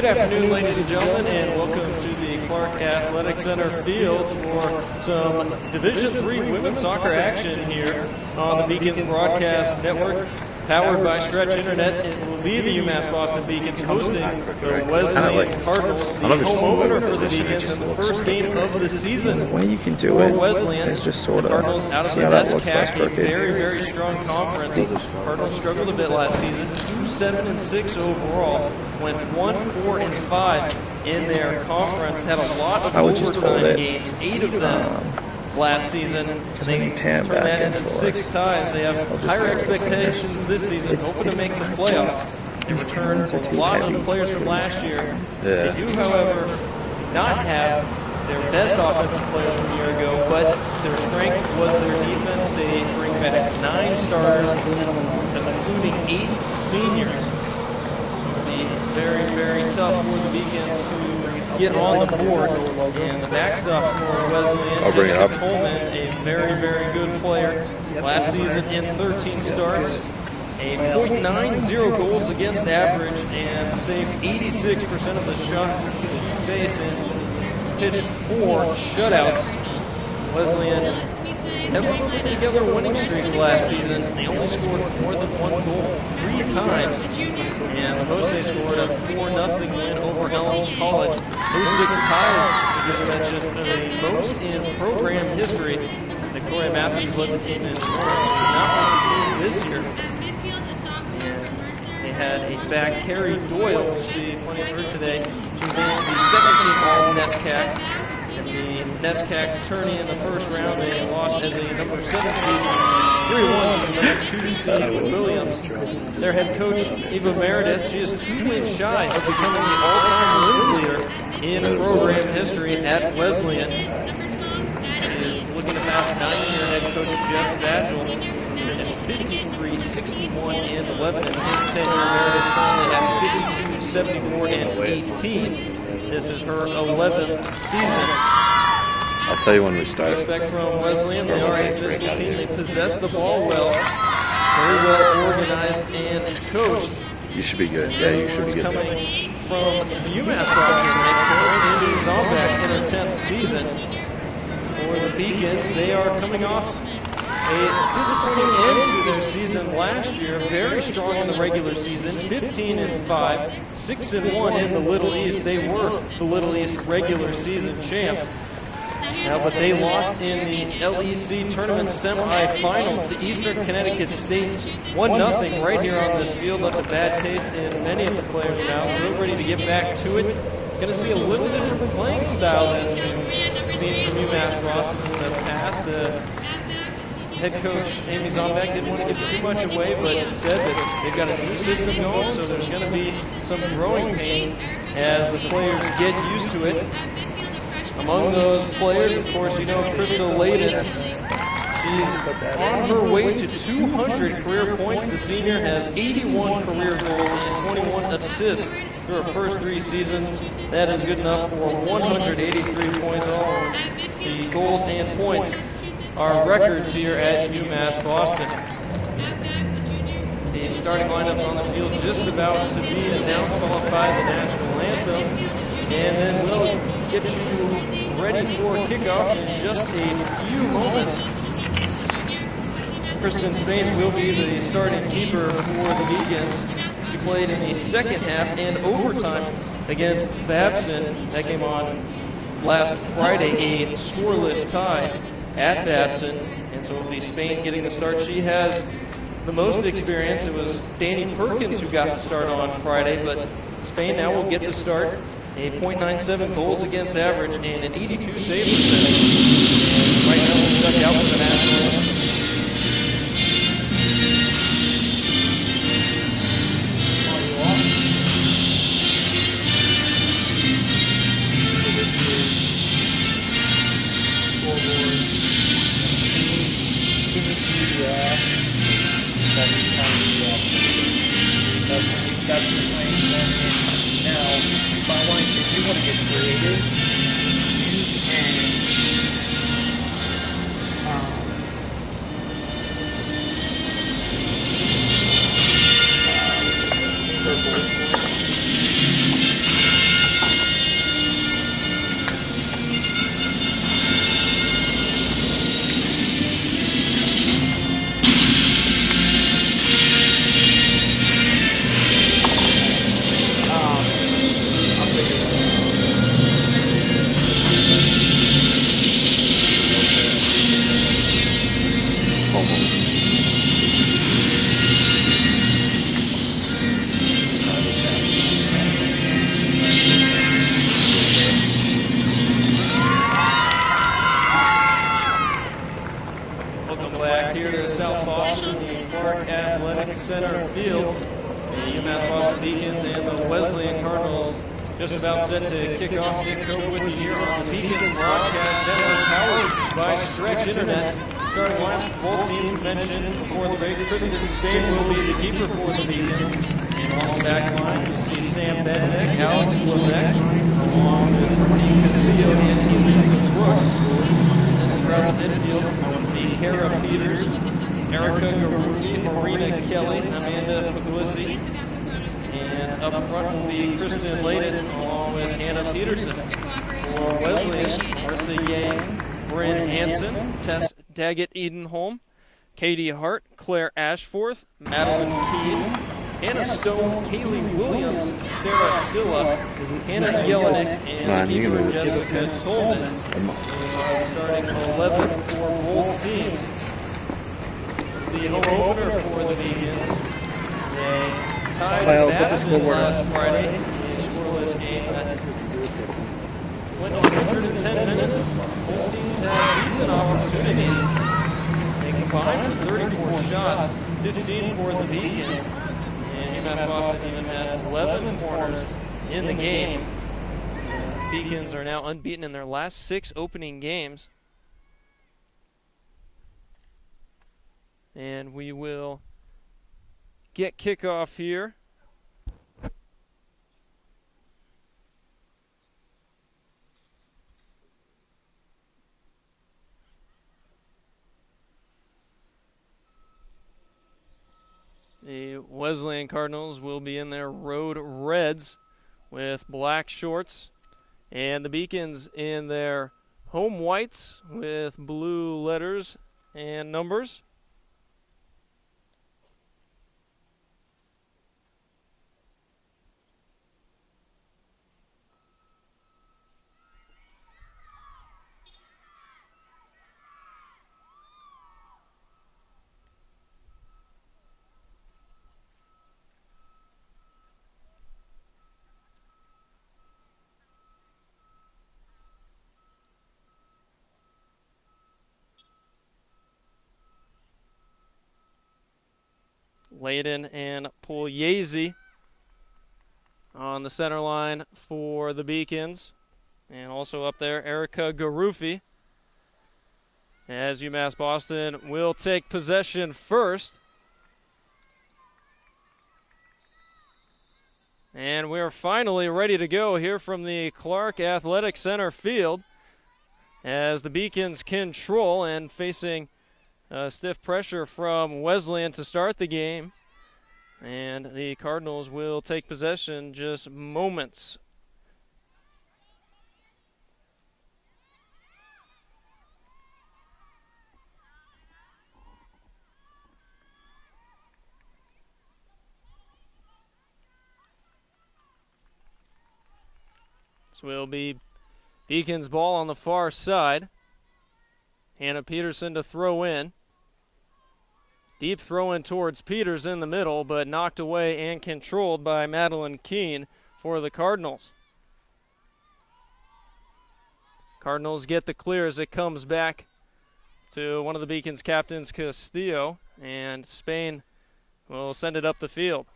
Good afternoon, ladies and gentlemen, and welcome to the Clark Athletic Center field for some Division III women's soccer action here on the Beacons Broadcast Network. Powered by Stretch Internet, it will be the UMass Boston Beacons hosting the Wesleyan Cardinals, the home opener for the Beacons, and the first game of the season. The way you can do for it Wesleyan. is just sort of Cardinals out of see the how that looks last NESCAC, a crooked. very, very strong conference. Cardinals struggled a bit last season, 2-7-6 overall, went 1-4-5 in their conference, had a lot of overtime games, 8 of them. Last season, they turned that into 6 ties. They have higher expectations this season, hoping to make the playoffs. They returned a lot of the players from last year. They do, however, not have their best offensive players from a year ago, but their strength was their defense. They bring back 9 starters, including 8 seniors. It'll be very, very tough for the Beacons to get on the board. And the backstop for Wesleyan, Jessica Coleman, a very, very good player. Last season in 13 starts, a .90 goals against average, and saved 86% of the shots she faced and pitched 4 shutouts. Wesleyan never put together a winning streak last season. They only scored more than 1 goal 3 times, and the most they scored a 4-0 win over Elms College. Those 6 ties we just mentioned are the most in program history. Victoria Matthews led the team in scoring. She did not lead the team this year. And they had a back, Carrie Doyle. We'll see plenty of her today. She's named the second team All-NESCAC. And the NESCAC tourney in the first round, they lost as a number 7 seed, 3-1 to the number 2 seed Williams. Their head coach, Eva Meredith, she is 2 wins shy of becoming the all-time wins leader in program history at Wesleyan. She is looking to pass 9-year head coach Jeff Badgel, who finished 53-61 and 11 in his tenure. Meredith currently at 52-74 and 18. This is her 11th season. I'll tell you when we start. Expect from Wesleyan, they are a physical team. They possess the ball well, very well organized and coached. You should be good. Yeah, you should be good. Coming from the UMass Boston head coach, Amy Zombak, in her 10th season. For the Beacons, they are coming off a disappointing end to their season last year. Very strong in the regular season, 15-5, 6-1 in the Little East. They were the Little East regular season champs. But they lost in the LEC tournament semifinals to Eastern Connecticut State, 1-0 right here on this field. Left a bad taste in many of the players' mouths. So they're ready to get back to it. Going to see a little different playing style than we've seen from UMass Boston in the past. Head coach Amy Zombak didn't want to give too much away, but said that they've got a new system going, so there's going to be some growing pains as the players get used to it. Among those players, of course, you know Krista Ledin. She's on her way to 200 career points. The senior has 81 career goals and 21 assists through her first 3 seasons. That is good enough for 183 points. All the goals and points are records here at UMass Boston. The starting lineups on the field just about to be announced, followed by the national anthem, and then we'll get you ready for kickoff in just a few moments. Kristen Spain will be the starting keeper for the Beacons. She played in the second half and overtime against Babson. That came on last Friday, a scoreless tie at Babson, and so it'll be Spain getting the start. She has the most experience. It was Danny Perkins who got the start on Friday, but Spain now will get the start. A .97 goals against average and an 82 save percentage. And right now we'll check out for the national anthem. That's the playing one. Now, if you want to get creative, you can circles. back here to South Boston, the Clark Athletic Center field. The UMass Boston Beacons and the Wesleyan Cardinals just about set to kick off. Get Cope with you here on the Beacons Broadcast Network, powered by Stretch Internet. Starting lineup for both teams mentioned before the break. Kristen Spain will be the keeper for the Beacons. And on the back line, we see Sam Benedict, Alex Levesque, along with Brittany Castillo and Elisa Brooks. And throughout the midfield, the Kara Peters, Erica Garuti, Marina Kelly, Amanda Puglisi. And up front will be Krista Ledin along with Hannah Peterson. For Wesleyan, Marissa Yang, Bryn Hansen, Tess Daggett Edenholm, Katie Hart, Claire Ashforth, Madeline Keene, Hannah Stone, Kaylee Williams, Sarah Silla, Hannah Yelenick, and keeper Jessica Tolman. Starting 11 for both teams. The home opener for the Beacons. They tied Madison last Friday in a scoreless game that went 110 minutes. Both teams had decent opportunities. They combined for 34 shots, 15 for the Beacons. And UMass Boston even had 11 corners in the game. The Beacons are now unbeaten in their last 6 opening games. And we will get kickoff here. The Wesleyan Cardinals will be in their road reds with black shorts, and the Beacons in their home whites with blue letters and numbers. Layden and Pugliese on the center line for the Beacons. And also up there, Erica Garufi. As UMass Boston will take possession first. And we're finally ready to go here from the Clark Athletic Center field as the Beacons control and facing stiff pressure from Wesleyan to start the game. And the Cardinals will take possession just moments. This will be Beacons ball on the far side. Hannah Peterson to throw in. Deep throw in towards Peters in the middle, but knocked away and controlled by Madeline Keene for the Cardinals. Cardinals get the clear as it comes back to one of the Beacons' captains, Castillo, and Spain will send it up the field.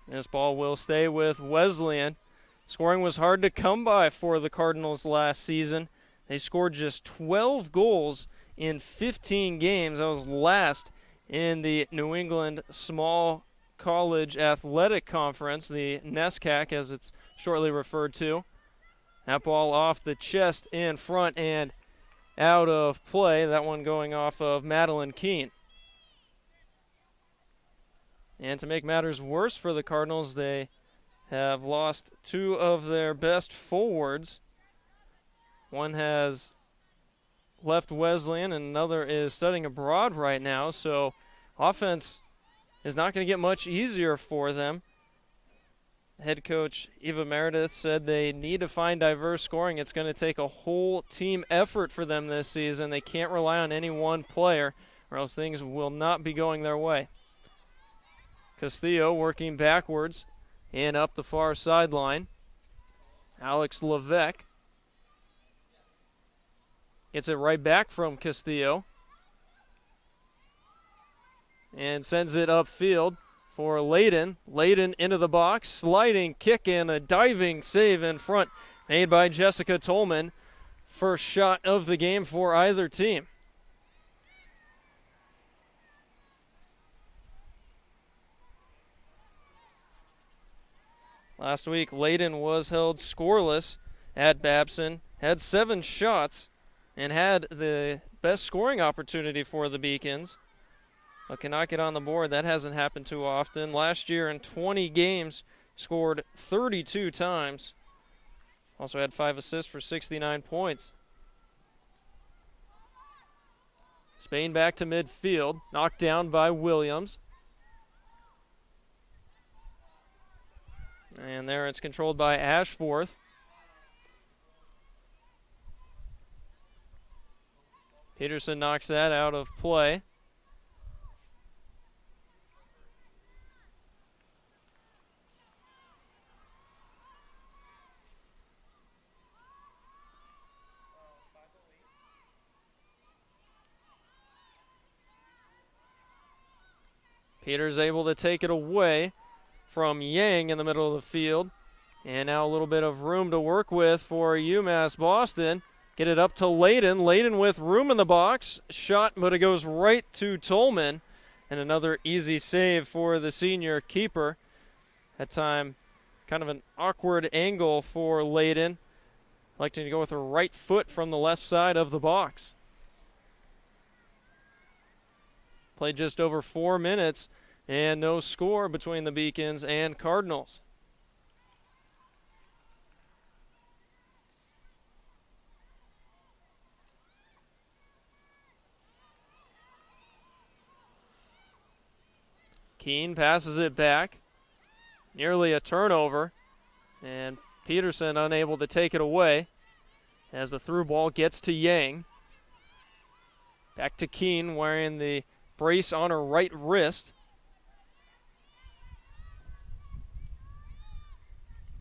This ball will stay with Wesleyan. Scoring was hard to come by for the Cardinals last season. They scored just 12 goals in 15 games. That was last in the New England Small College Athletic Conference, the NESCAC as it's shortly referred to. That ball off the chest in front and out of play. That one going off of Madeline Keene. And to make matters worse for the Cardinals, they have lost 2 of their best forwards. One has left Wesleyan and another is studying abroad right now, so offense is not going to get much easier for them. Head coach Eva Meredith said they need to find diverse scoring. It's going to take a whole team effort for them this season. They can't rely on any one player or else things will not be going their way. Castillo working backwards and up the far sideline. Alex Levesque gets it right back from Castillo and sends it upfield for Ledin. Ledin into the box, sliding kick and a diving save in front made by Jessica Tolman. First shot of the game for either team. Last week, Ledin was held scoreless at Babson, had 7 shots, and had the best scoring opportunity for the Beacons, but cannot get on the board. That hasn't happened too often. Last year in 20 games, scored 32 times. Also had 5 assists for 69 points. Spain back to midfield, knocked down by Williams. And there it's controlled by Ashforth. Peterson knocks that out of play. Peters able to take it away from Yang in the middle of the field. And now a little bit of room to work with for UMass Boston. Get it up to Ledin. Ledin with room in the box. Shot, but it goes right to Tolman. And another easy save for the senior keeper. That time, kind of an awkward angle for Ledin. Electing to go with her right foot from the left side of the box. Played just over 4 minutes. And no score between the Beacons and Cardinals. Keene passes it back. Nearly a turnover. And Peterson unable to take it away as the through ball gets to Yang. Back to Keene wearing the brace on her right wrist.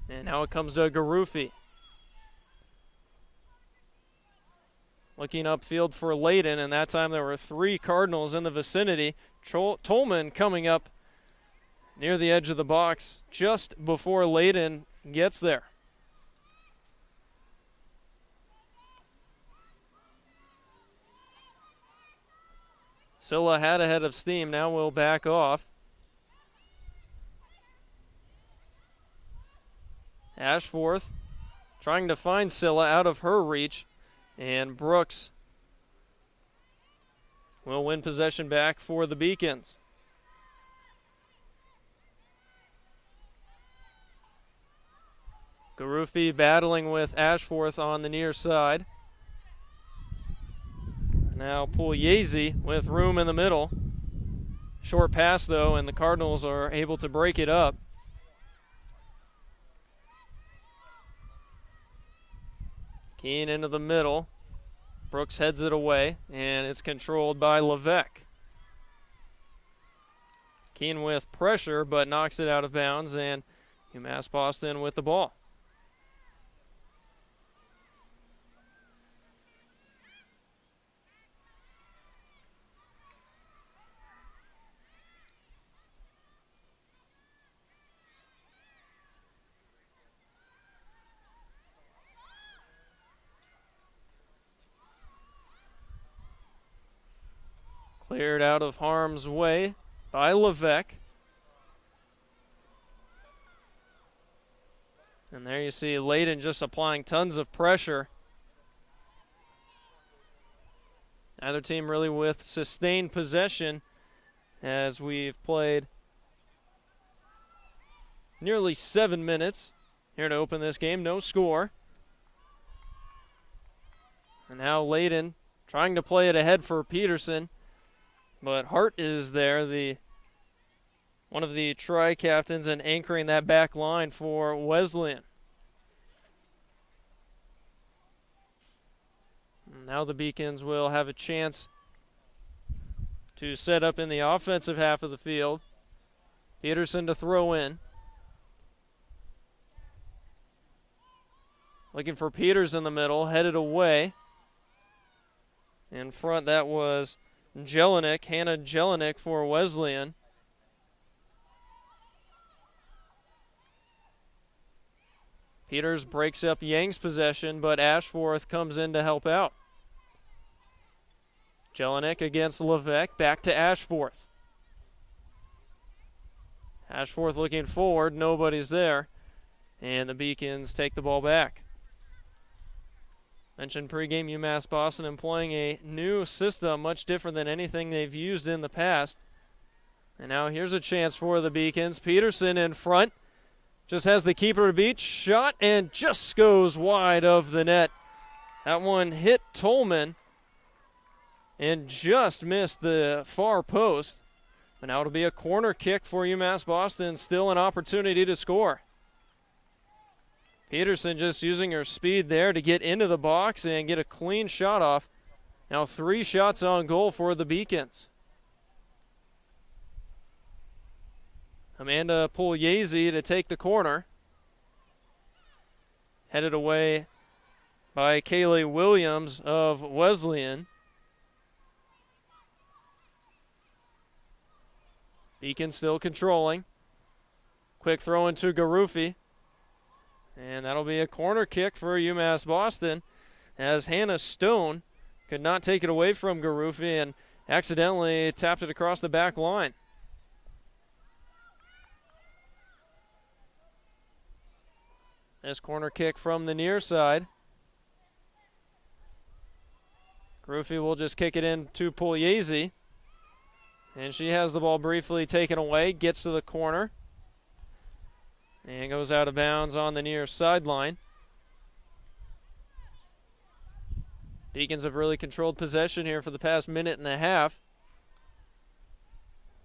And now it comes to Garufi. Looking upfield for Ledin, and that time there were 3 Cardinals in the vicinity. Tolman coming up near the edge of the box just before Ledin gets there. Scylla had a head of steam, now will back off. Ashforth trying to find Scylla out of her reach, and Brooks will win possession back for the Beacons. Garufi battling with Ashforth on the near side. Now Pugliese with room in the middle. Short pass though, and the Cardinals are able to break it up. Keene into the middle. Brooks heads it away, and it's controlled by Levesque. Keene with pressure, but knocks it out of bounds, and UMass Boston with the ball. Cleared out of harm's way by Levesque. And there you see Ledin just applying tons of pressure. Neither team really with sustained possession as we've played nearly 7 minutes here to open this game. No score. And now Ledin trying to play it ahead for Peterson. But Hart is there, one of the tri-captains, and anchoring that back line for Wesleyan. Now the Beacons will have a chance to set up in the offensive half of the field. Peterson to throw in. Looking for Peters in the middle, headed away. In front, that was Jelinek, Hannah Jelinek for Wesleyan. Peters breaks up Yang's possession, but Ashforth comes in to help out. Jelinek against Levesque, back to Ashforth. Ashforth looking forward, nobody's there, and the Beacons take the ball back. Mentioned pregame, UMass Boston employing a new system, much different than anything they've used in the past. And now here's a chance for the Beacons. Peterson in front, just has the keeper to beat, shot, and just goes wide of the net. That one hit Tolman and just missed the far post. But now it'll be a corner kick for UMass Boston, still an opportunity to score. Peterson just using her speed there to get into the box and get a clean shot off. Now 3 shots on goal for the Beacons. Amanda Pugliese to take the corner. Headed away by Kaylee Williams of Wesleyan. Beacons still controlling. Quick throw into Garufi. And that'll be a corner kick for UMass Boston, as Hannah Stone could not take it away from Garufi and accidentally tapped it across the back line. This corner kick from the near side. Garufi will just kick it in to Pugliese. And she has the ball briefly taken away, gets to the corner. And goes out of bounds on the near sideline. Beacons have really controlled possession here for the past minute and a half.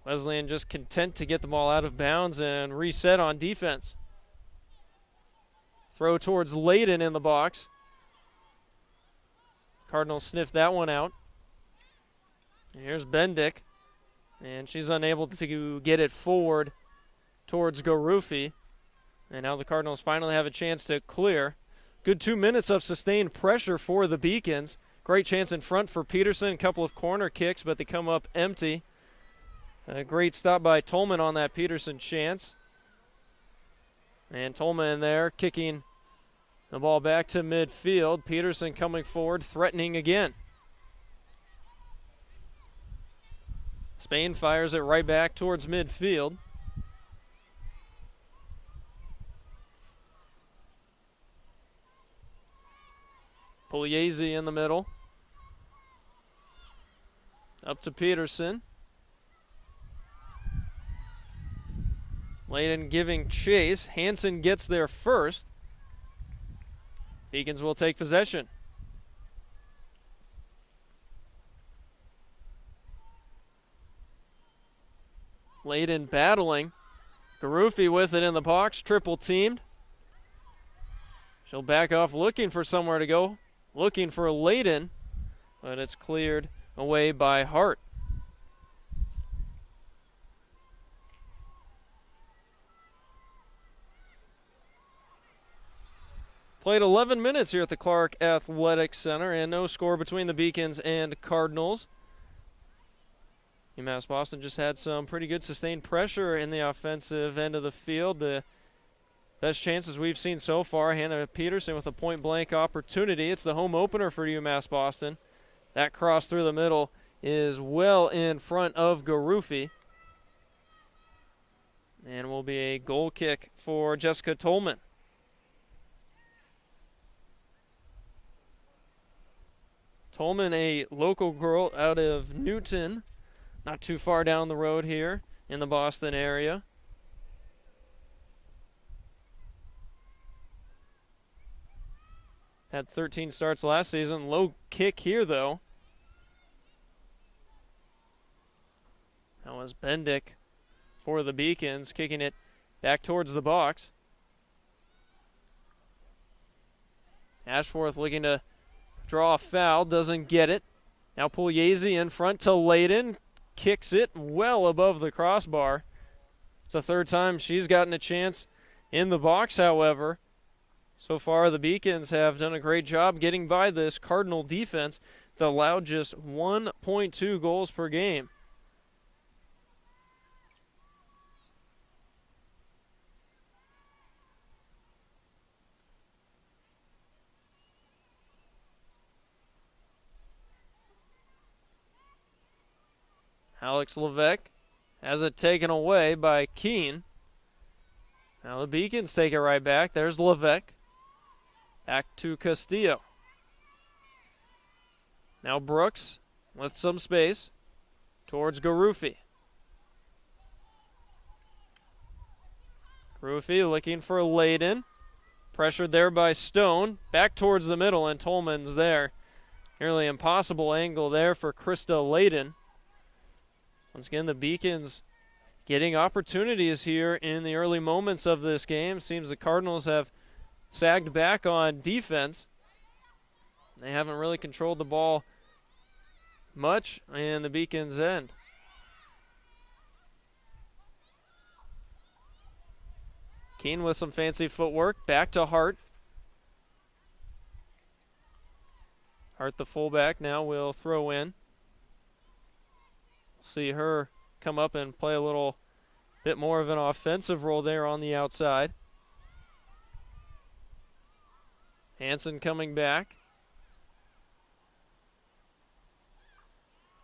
Wesleyan just content to get the ball out of bounds and reset on defense. Throw towards Ledin in the box. Cardinals sniff that one out. And here's Bendick. And she's unable to get it forward towards Garufi. And now the Cardinals finally have a chance to clear. Good 2 minutes of sustained pressure for the Beacons. Great chance in front for Peterson. A couple of corner kicks, but they come up empty. A great stop by Tolman on that Peterson chance. And Tolman there kicking the ball back to midfield. Peterson coming forward, threatening again. Spain fires it right back towards midfield. Pugliese in the middle. Up to Peterson. Ledin giving chase. Hansen gets there first. Beacons will take possession. Ledin battling. Garufi with it in the box. Triple teamed. She'll back off looking for somewhere to go. Looking for Ledin, but it's cleared away by Hart. Played 11 minutes here at the Clark Athletic Center, and no score between the Beacons and Cardinals. UMass Boston just had some pretty good sustained pressure in the offensive end of the field. The best chances we've seen so far, Hannah Peterson with a point-blank opportunity. It's the home opener for UMass Boston. That cross through the middle is well in front of Garufi. And will be a goal kick for Jessica Tolman. Tolman, a local girl out of Newton, not too far down the road here in the Boston area. Had 13 starts last season. Low kick here, though. That was Bendick for the Beacons, kicking it back towards the box. Ashforth looking to draw a foul, doesn't get it. Now Pugliese in front to Ledin, kicks it well above the crossbar. It's the third time she's gotten a chance in the box, however. So far, the Beacons have done a great job getting by this Cardinal defense that allowed just 1.2 goals per game. Alex Levesque has it taken away by Keene. Now the Beacons take it right back. There's Levesque. Back to Castillo. Now Brooks with some space towards Garufi. Garufi looking for Ledin. Pressured there by Stone. Back towards the middle, and Tolman's there. Nearly impossible angle there for Krista Ledin. Once again, the Beacons getting opportunities here in the early moments of this game. Seems the Cardinals have sagged back on defense. They haven't really controlled the ball much in the Beacons' end. Keene with some fancy footwork. Back to Hart. Hart, the fullback, now will throw in. See her come up and play a little bit more of an offensive role there on the outside. Hansen coming back.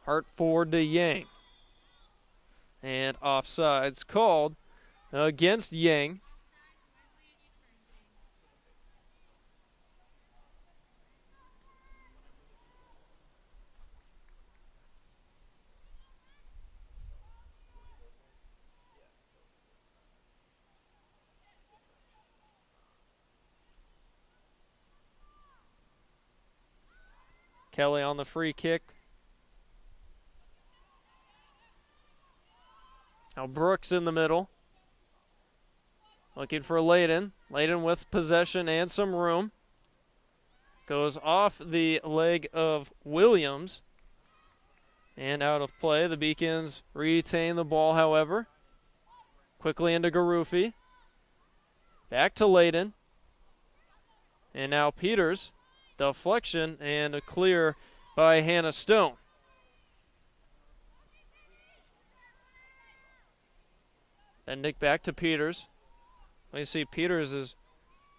Hart forward to Yang. And offsides called against Yang. Kelly on the free kick. Now Brooks in the middle. Looking for Ledin. Ledin with possession and some room. Goes off the leg of Williams. And out of play. The Beacons retain the ball, however. Quickly into Garufi. Back to Ledin. And now Peters. Deflection and a clear by Hannah Stone. Bendick back to Peters. You see Peters is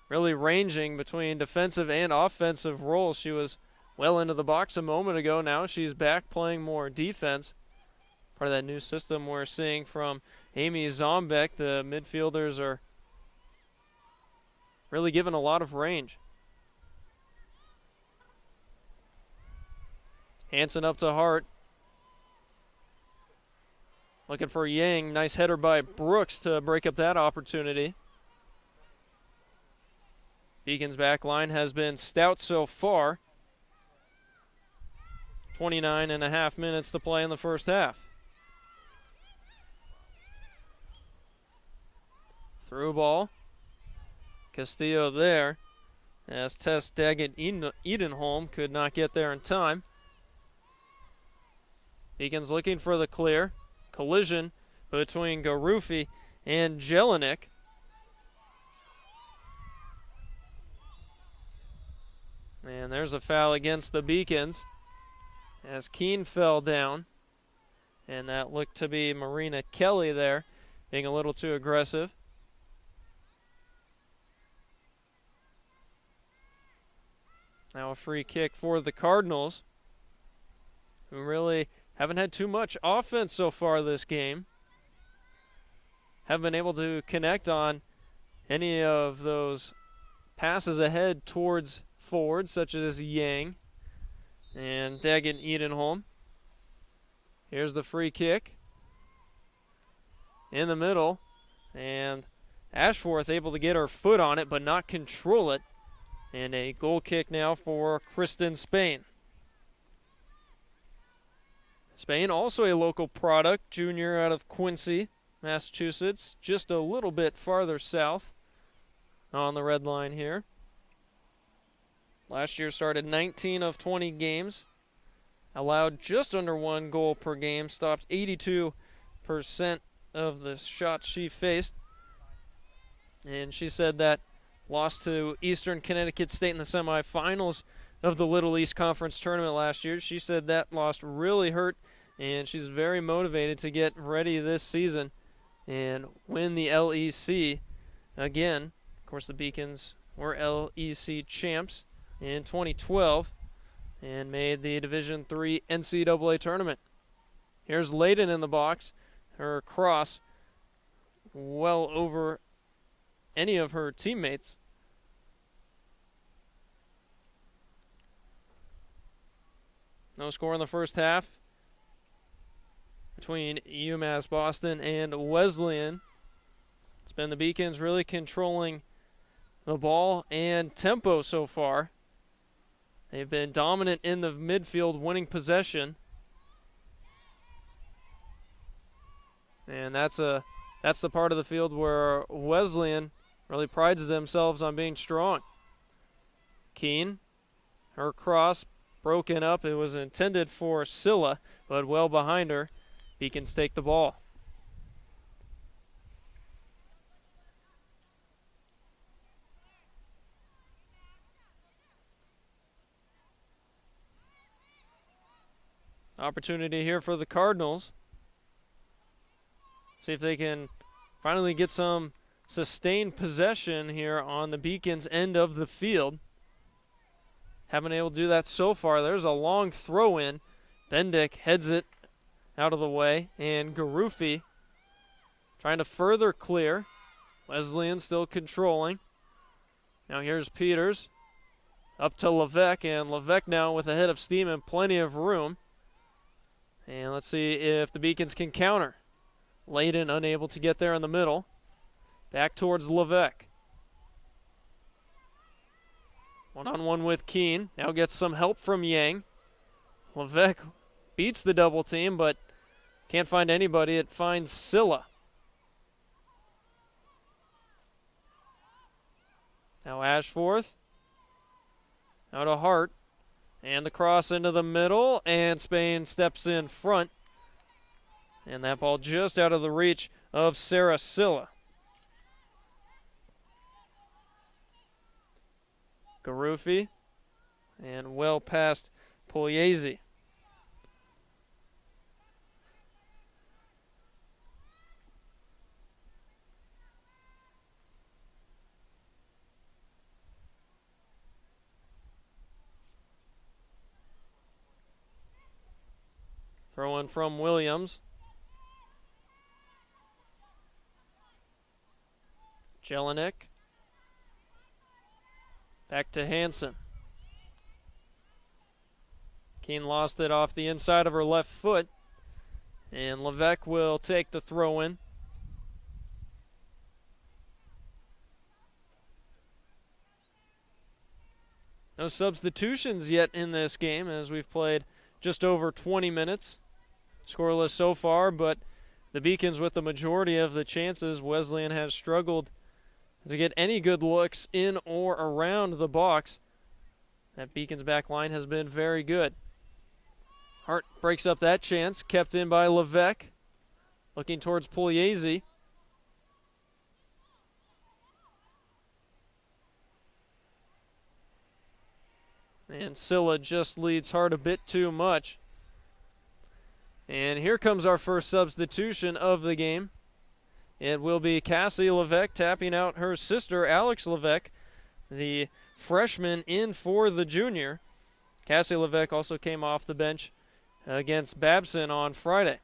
really ranging between defensive and offensive roles. She was well into the box a moment ago. Now she's back playing more defense. Part of that new system we're seeing from Amy Zombeck. The midfielders are really given a lot of range. Hansen up to Hart. Looking for Yang. Nice header by Brooks to break up that opportunity. Beacon's back line has been stout so far. 29.5 minutes to play in the first half. Through ball. Castillo there. As Tess Daggett Edenholm could not get there in time. Beacons looking for the clear. Collision between Garufi and Jelinek. And there's a foul against the Beacons as Keene fell down. And that looked to be Marina Kelly there, being a little too aggressive. Now a free kick for the Cardinals, who really haven't had too much offense so far this game. Haven't been able to connect on any of those passes ahead towards forwards, such as Yang and Daggett Edenholm. Here's the free kick. In the middle. And Ashworth able to get her foot on it, but not control it. And a goal kick now for Kristen Spain. Spain, also a local product, junior out of Quincy, Massachusetts, just a little bit farther south on the red line here. Last year started 19 of 20 games, allowed just under 1 goal per game, stopped 82% of the shots she faced. And she said that lost to Eastern Connecticut State in the semifinals of the Little East Conference tournament last year. She said that loss really hurt, and she's very motivated to get ready this season and win the LEC again. Of course, the Beacons were LEC champs in 2012 and made the Division III NCAA tournament. Here's Ledin in the box. Her cross well over any of her teammates. No score in the first half between UMass Boston and Wesleyan. It's been the Beacons really controlling the ball and tempo so far. They've been dominant in the midfield, winning possession. And that's the part of the field where Wesleyan really prides themselves on being strong. Keene, her cross broken up. It was intended for Scylla, but well behind her. Beacons take the ball. Opportunity here for the Cardinals. See if they can finally get some sustained possession here on the Beacons' end of the field. Haven't been able to do that so far. There's a long throw in. Bendick heads it out of the way, and Garufi trying to further clear. Wesleyan still controlling. Now here's Peters up to Levesque, and Levesque now with a head of steam and plenty of room. And let's see if the Beacons can counter. Ledin unable to get there in the middle. Back towards Levesque. One-on-one with Keene. Now gets some help from Yang. Levesque beats the double team, but can't find anybody. It finds Scylla. Now Ashforth. Out of Hart. And the cross into the middle, and Spain steps in front. And that ball just out of the reach of Sarah Scylla. Garufi, and well past Pugliese. Throw in from Williams. Jelinek. Back to Hansen. Keene lost it off the inside of her left foot. And Levesque will take the throw in. No substitutions yet in this game as we've played just over 20 minutes. Scoreless so far, but the Beacons with the majority of the chances. Wesleyan has struggled to get any good looks in or around the box. That Beacons back line has been very good. Hart breaks up that chance, kept in by Levesque. Looking towards Pugliese. And Scylla just leads Hart a bit too much. And here comes our first substitution of the game. It will be Cassie Levesque tapping out her sister, Alex Levesque, the freshman in for the junior. Cassie Levesque also came off the bench against Babson on Friday.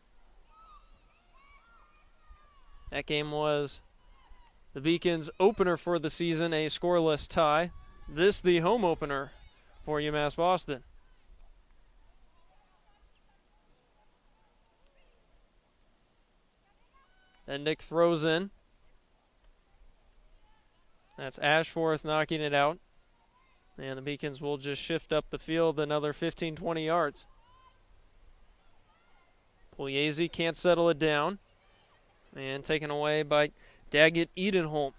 That game was the Beacons' opener for the season, a scoreless tie. This the home opener for UMass Boston. Then Nick throws in. That's Ashforth knocking it out. And the Beacons will just shift up the field another 15-20 yards. Pugliese can't settle it down. And taken away by Daggett Edenholm.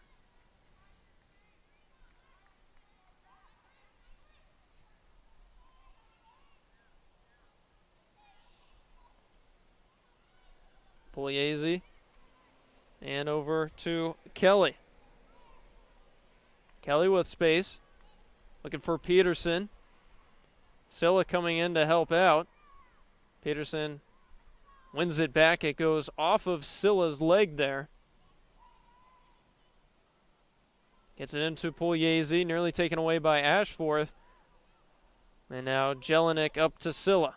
Pugliese And over to Kelly. Kelly with space. Looking for Peterson. Scylla coming in to help out. Peterson wins it back. It goes off of Scylla's leg there. Gets it into Pugliese, nearly taken away by Ashforth. And now Jelinek up to Scylla.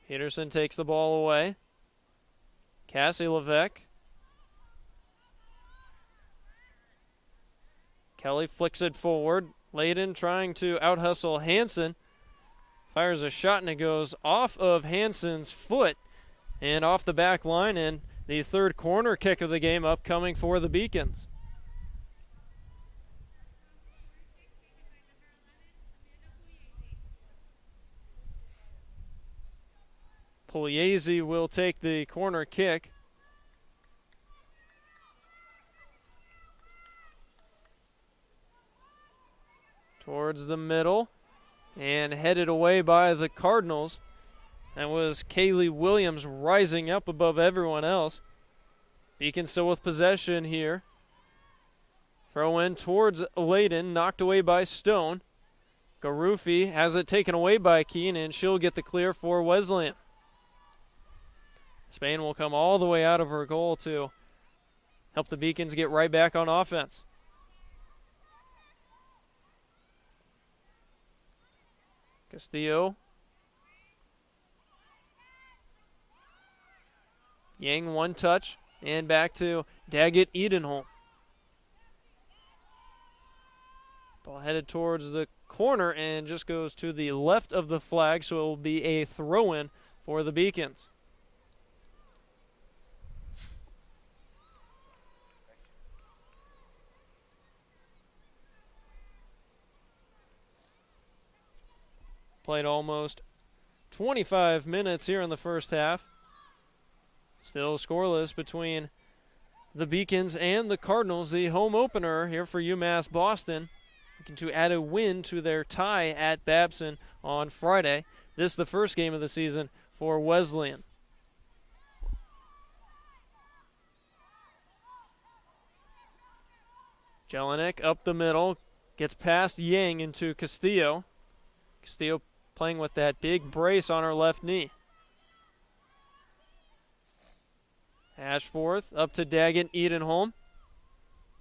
Peterson takes the ball away. Cassie Levesque. Kelly flicks it forward. Ledin trying to out-hustle Hansen. Fires a shot and it goes off of Hansen's foot and off the back line, and the third corner kick of the game upcoming for the Beacons. Pugliese will take the corner kick. Towards the middle and headed away by the Cardinals. That was Kaylee Williams rising up above everyone else. Beacon still with possession here. Throw in towards Ledin, knocked away by Stone. Garufi has it taken away by Keene, and she'll get the clear for Wesleyan. Spain will come all the way out of her goal to help the Beacons get right back on offense. Castillo. Yang one touch, and back to Daggett Edenholm. Ball headed towards the corner and just goes to the left of the flag, so it will be a throw-in for the Beacons. Played almost 25 minutes here in the first half. Still scoreless between the Beacons and the Cardinals. The home opener here for UMass Boston, looking to add a win to their tie at Babson on Friday. This is the first game of the season for Wesleyan. Jelinek up the middle, gets past Yang into Castillo. Castillo playing with that big brace on her left knee. Ashforth up to Daggett Edenholm.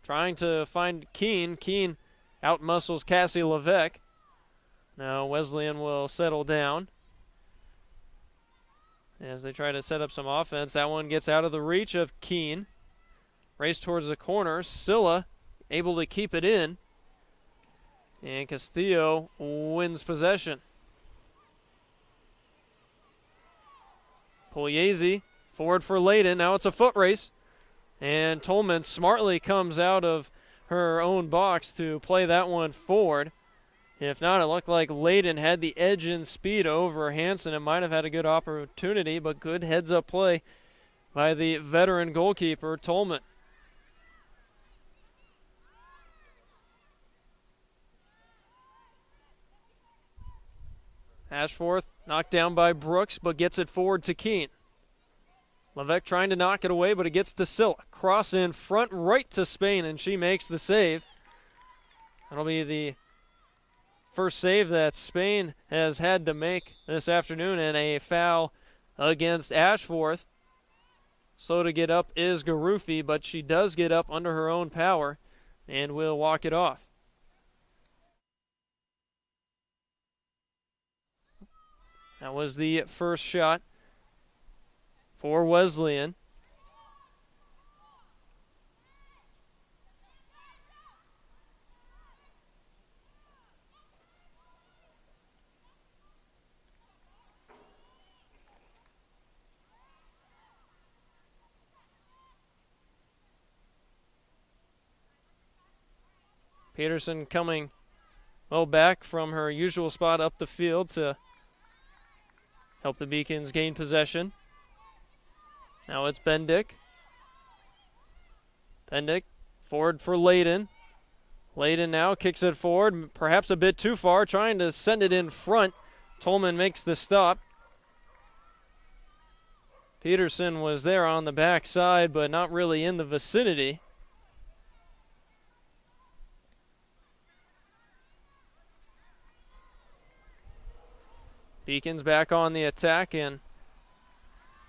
Trying to find Keene. Keene outmuscles Cassie Levesque. Now Wesleyan will settle down as they try to set up some offense. That one gets out of the reach of Keene. Race towards the corner. Scylla able to keep it in. And Castillo wins possession. Pugliese forward for Ledin. Now it's a foot race. And Tolman smartly comes out of her own box to play that one forward. If not, it looked like Ledin had the edge in speed over Hansen and might have had a good opportunity, but good heads-up play by the veteran goalkeeper, Tolman. Ashforth knocked down by Brooks, but gets it forward to Keene. Levesque trying to knock it away, but it gets to Scylla. Cross in front, right to Spain, and she makes the save. That'll be the first save that Spain has had to make this afternoon, and a foul against Ashforth. Slow to get up is Garufi, but she does get up under her own power and will walk it off. That was the first shot for Wesleyan. Peterson coming well back from her usual spot up the field to help the Beacons gain possession. Now it's Bendick. Bendick forward for Ledin. Ledin now kicks it forward, perhaps a bit too far, trying to send it in front. Tolman makes the stop. Peterson was there on the backside, but not really in the vicinity. Beacons back on the attack, and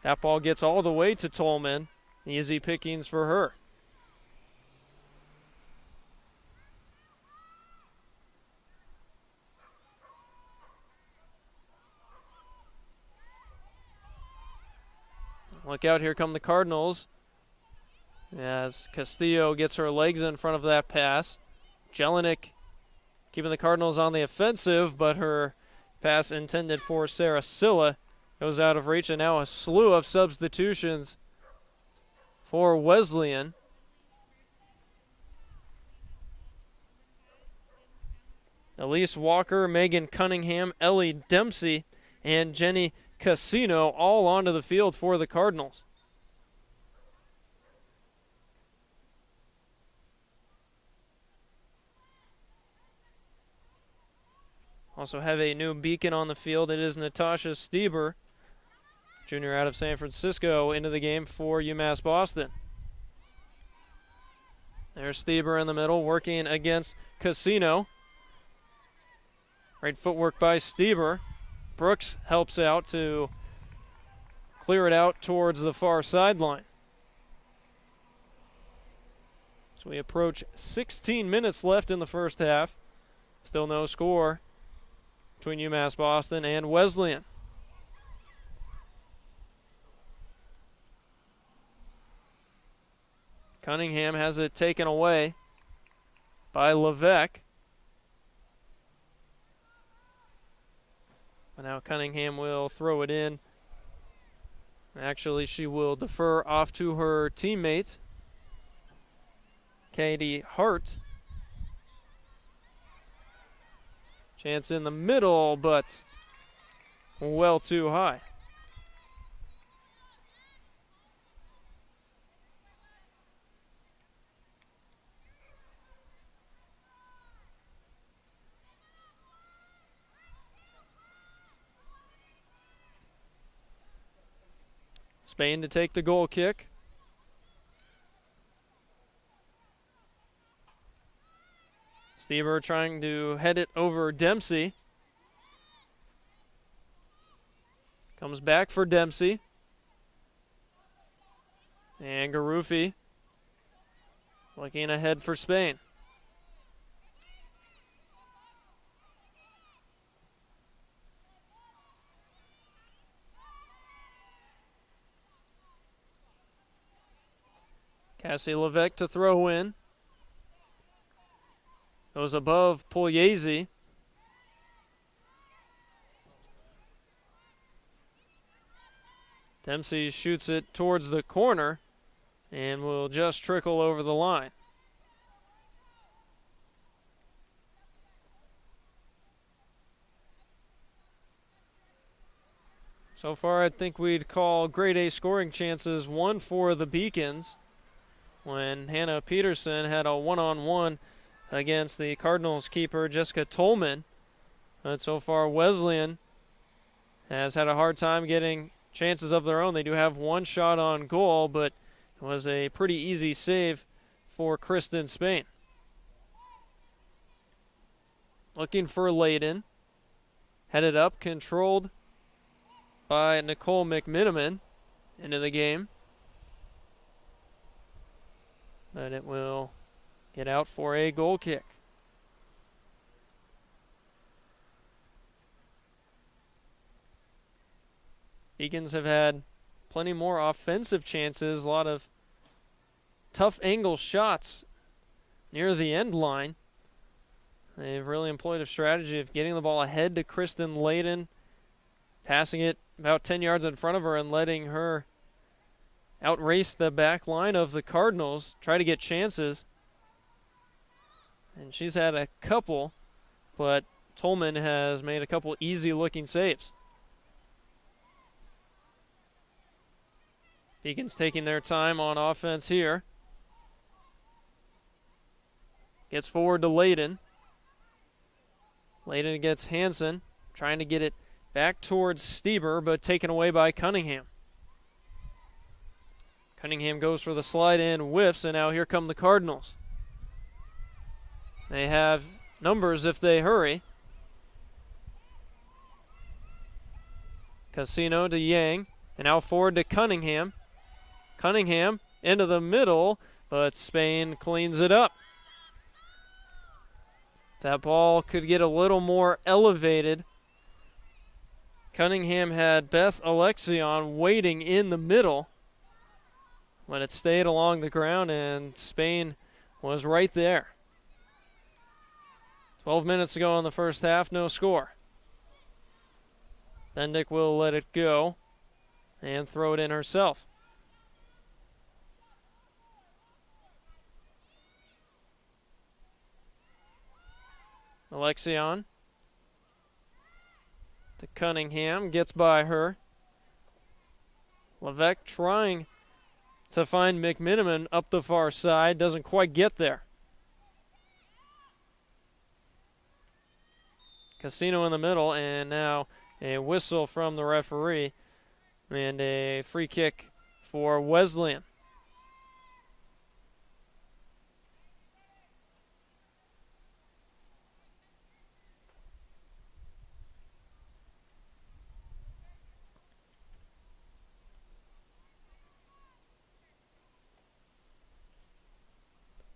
that ball gets all the way to Tolman. Easy pickings for her. Look out, here come the Cardinals. As Castillo gets her legs in front of that pass. Jelinek keeping the Cardinals on the offensive, but her pass intended for Sarah Silla goes out of reach, and now a slew of substitutions for Wesleyan. Elise Walker, Megan Cunningham, Ellie Dempsey, and Jenny Casino all onto the field for the Cardinals. Also have a new beacon on the field. It is Natasha Stieber, junior out of San Francisco, into the game for UMass Boston. There's Stieber in the middle, working against Casino. Great footwork by Stieber. Brooks helps out to clear it out towards the far sideline. So we approach 16 minutes left in the first half. Still no score between UMass Boston and Wesleyan. Cunningham has it taken away by Levesque. But now Cunningham will throw it in. Actually, she will defer off to her teammate, Katie Hart. Chance in the middle, but well too high. Spain to take the goal kick. Stieber trying to head it over Dempsey. Comes back for Dempsey. And Garufi looking ahead for Spain. Cassie Levesque to throw in. Goes above Pugliese. Dempsey shoots it towards the corner and will just trickle over the line. So far, I think we'd call grade A scoring chances 1 for the Beacons, when Hannah Peterson had a one-on-one against the Cardinals keeper, Jessica Tolman. But so far, Wesleyan has had a hard time getting chances of their own. They do have one shot on goal, but it was a pretty easy save for Kristen Spain. Looking for Ledin. Headed up, controlled by Nicole McMiniman into the game. But it will get out for a goal kick. Beacons have had plenty more offensive chances, a lot of tough angle shots near the end line. They've really employed a strategy of getting the ball ahead to Kristen Ledin, passing it about 10 yards in front of her and letting her outrace the back line of the Cardinals, try to get chances. And she's had a couple, but Tolman has made a couple easy-looking saves. Beacons taking their time on offense here. Gets forward to Ledin. Ledin gets Hansen, trying to get it back towards Stieber, but taken away by Cunningham. Cunningham goes for the slide and whiffs, and now here come the Cardinals. They have numbers if they hurry. Casino to Yang, and now forward to Cunningham. Cunningham into the middle, but Spain cleans it up. That ball could get a little more elevated. Cunningham had Beth Alexion waiting in the middle, but it stayed along the ground, and Spain was right there. 12 minutes to go in the first half, no score. Bendick will let it go and throw it in herself. Alexion to Cunningham, gets by her. Levesque trying to find McMiniman up the far side, doesn't quite get there. Casino in the middle, and now a whistle from the referee and a free kick for Wesleyan.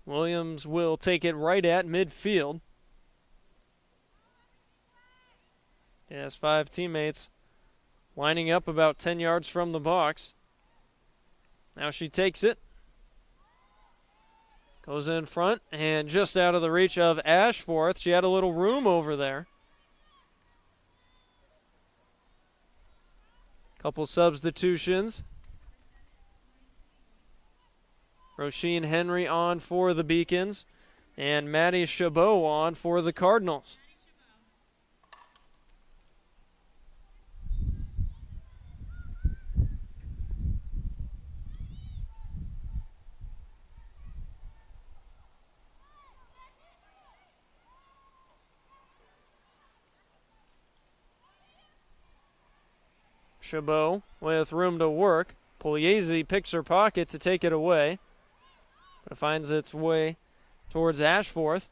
Williams will take it right at midfield. He has 5 teammates lining up about 10 yards from the box. Now she takes it. Goes in front and just out of the reach of Ashforth. She had a little room over there. Couple substitutions. Roisin Henry on for the Beacons, and Maddie Chabot on for the Cardinals. Chabot with room to work. Pugliese picks her pocket to take it away. But it finds its way towards Ashforth.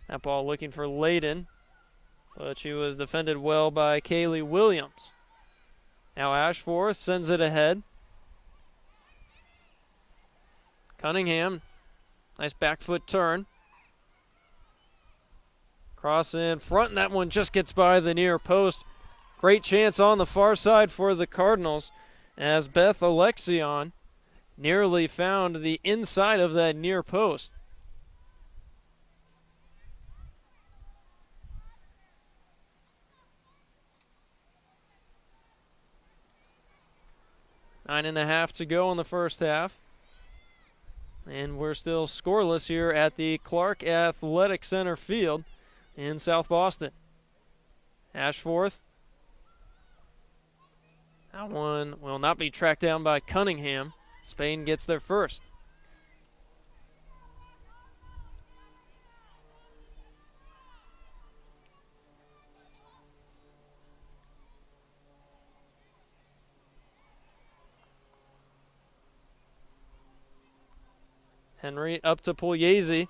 That ball looking for Ledin, but she was defended well by Kaylee Williams. Now Ashforth sends it ahead. Cunningham, nice back foot turn. Cross in front, and that one just gets by the near post. Great chance on the far side for the Cardinals as Beth Alexion nearly found the inside of that near post. Nine and a half to go in the first half. And we're still scoreless here at the Clark Athletic Center field in South Boston. Ashforth. That one will not be tracked down by Cunningham. Spain gets there first. Henry up to Pugliese.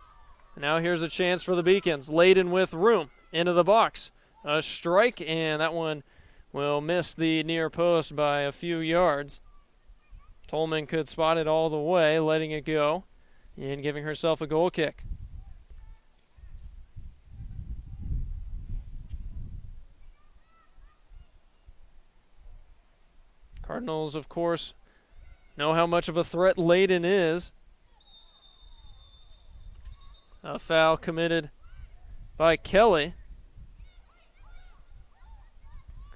Now here's a chance for the Beacons. Ledin with room into the box. A strike, and that one will miss the near post by a few yards. Tolman could spot it all the way, letting it go and giving herself a goal kick. Cardinals, of course, know how much of a threat Ledin is. A foul committed by Kelly.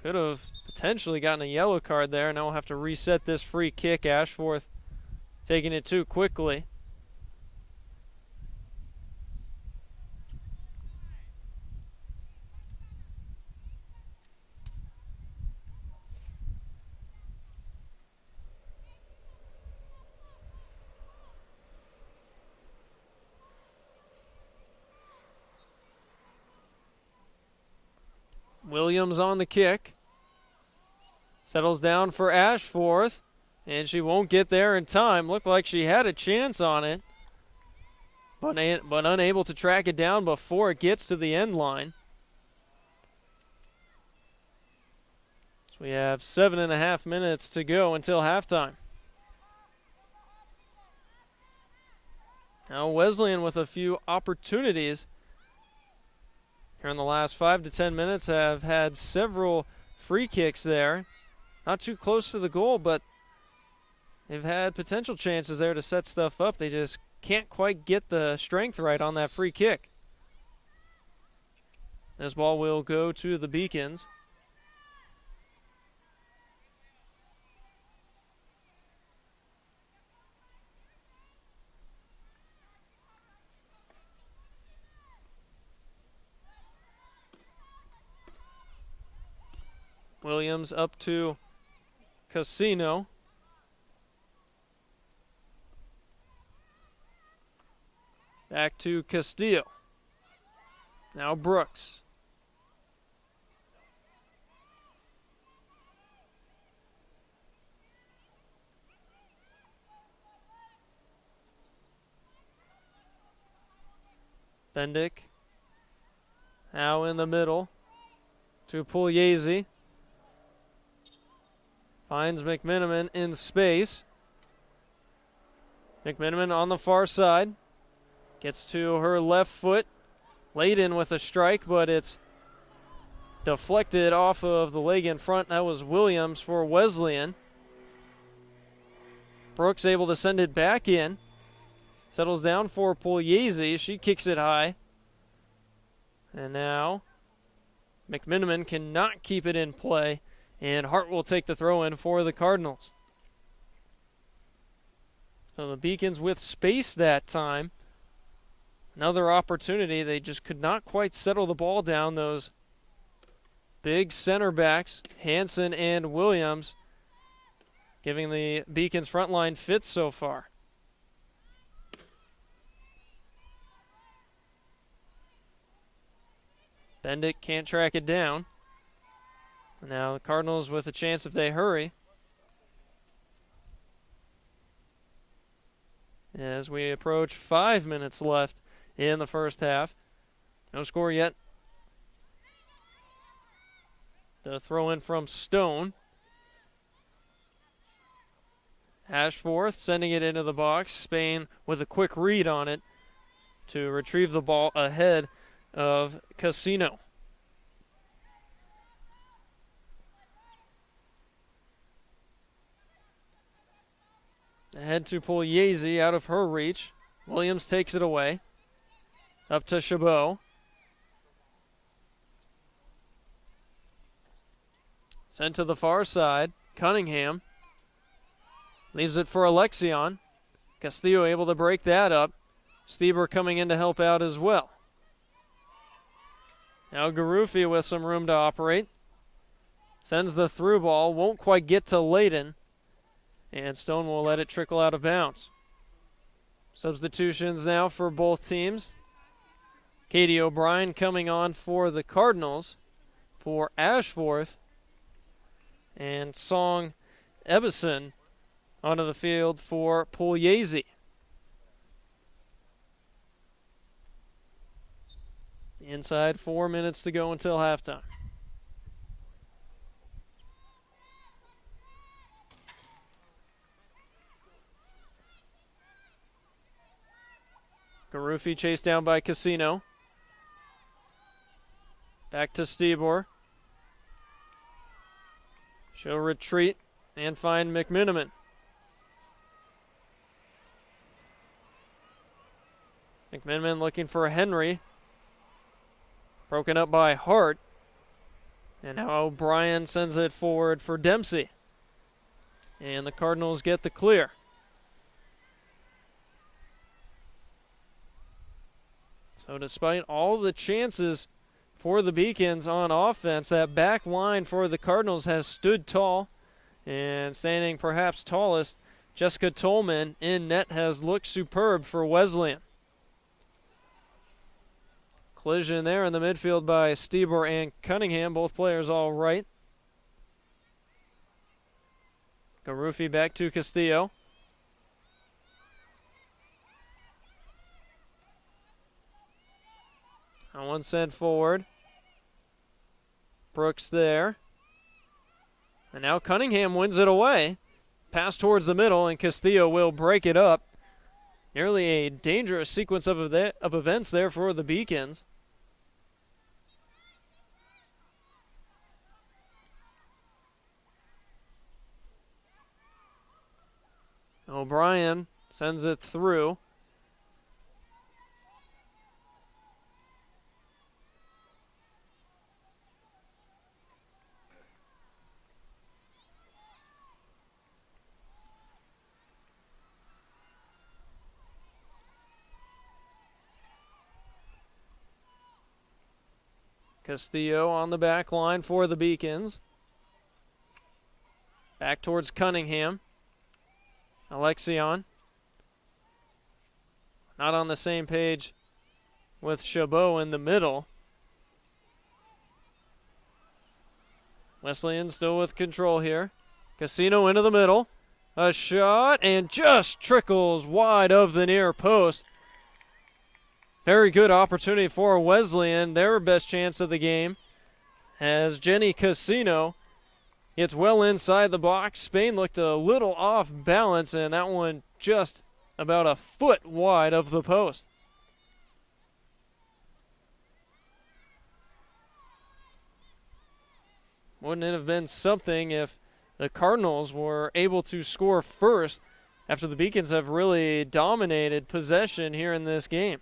Could have potentially gotten a yellow card there. Now we'll have to reset this free kick. Ashforth taking it too quickly. Williams on the kick. Settles down for Ashforth, and she won't get there in time. Looked like she had a chance on it, but unable to track it down before it gets to the end line. So we have 7.5 minutes to go until halftime. Now Wesleyan with a few opportunities here in the last 5 to 10 minutes have had several free kicks there. Not too close to the goal, but they've had potential chances there to set stuff up. They just can't quite get the strength right on that free kick. This ball will go to the Beacons. Williams up to Casino. Back to Castillo. Now Brooks. Bendick. Now in the middle to Pugliese. Finds McMiniman in space. McMiniman on the far side. Gets to her left foot. Ledin with a strike, but it's deflected off of the leg in front. That was Williams for Wesleyan. Brooks able to send it back in. Settles down for Pugliese. She kicks it high. And now McMiniman cannot keep it in play. And Hart will take the throw in for the Cardinals. So the Beacons with space that time. Another opportunity. They just could not quite settle the ball down. Those big center backs, Hansen and Williams, giving the Beacons front line fits so far. Bendick can't track it down. Now the Cardinals with a chance if they hurry. As we approach 5 minutes left in the first half. No score yet. The throw in from Stone. Ashforth sending it into the box. Spain with a quick read on it to retrieve the ball ahead of Casino. Ahead to Pugliese, out of her reach. Williams takes it away. Up to Chabot. Sent to the far side. Cunningham. Leaves it for Alexion. Castillo able to break that up. Stieber coming in to help out as well. Now Garufi with some room to operate. Sends the through ball. Won't quite get to Ledin. And Stone will let it trickle out of bounds. Substitutions now for both teams. Katie O'Brien coming on for the Cardinals for Ashforth. And Song Ebbison onto the field for Pugliese. Inside 4 minutes to go until halftime. Garufi chased down by Casino. Back to Stieber. She'll retreat and find McMiniman. McMiniman looking for Henry. Broken up by Hart. And now O'Brien sends it forward for Dempsey. And the Cardinals get the clear. So despite all the chances for the Beacons on offense, that back line for the Cardinals has stood tall. And standing perhaps tallest, Jessica Tolman in net has looked superb for Wesleyan. Collision there in the midfield by Stieber and Cunningham, both players all right. Garufi back to Castillo. On one sent forward. Brooks there. And now Cunningham wins it away. Pass towards the middle, and Castillo will break it up. Nearly a dangerous sequence of events there for the Beacons. O'Brien sends it through. Castillo on the back line for the Beacons. Back towards Cunningham. Alexion. Not on the same page with Chabot in the middle. Wesleyan still with control here. Casino into the middle. A shot and just trickles wide of the near post. Very good opportunity for Wesleyan. Their best chance of the game as Jenny Casino gets well inside the box. Spain looked a little off balance, and that one just about a foot wide of the post. Wouldn't it have been something if the Cardinals were able to score first after the Beacons have really dominated possession here in this game?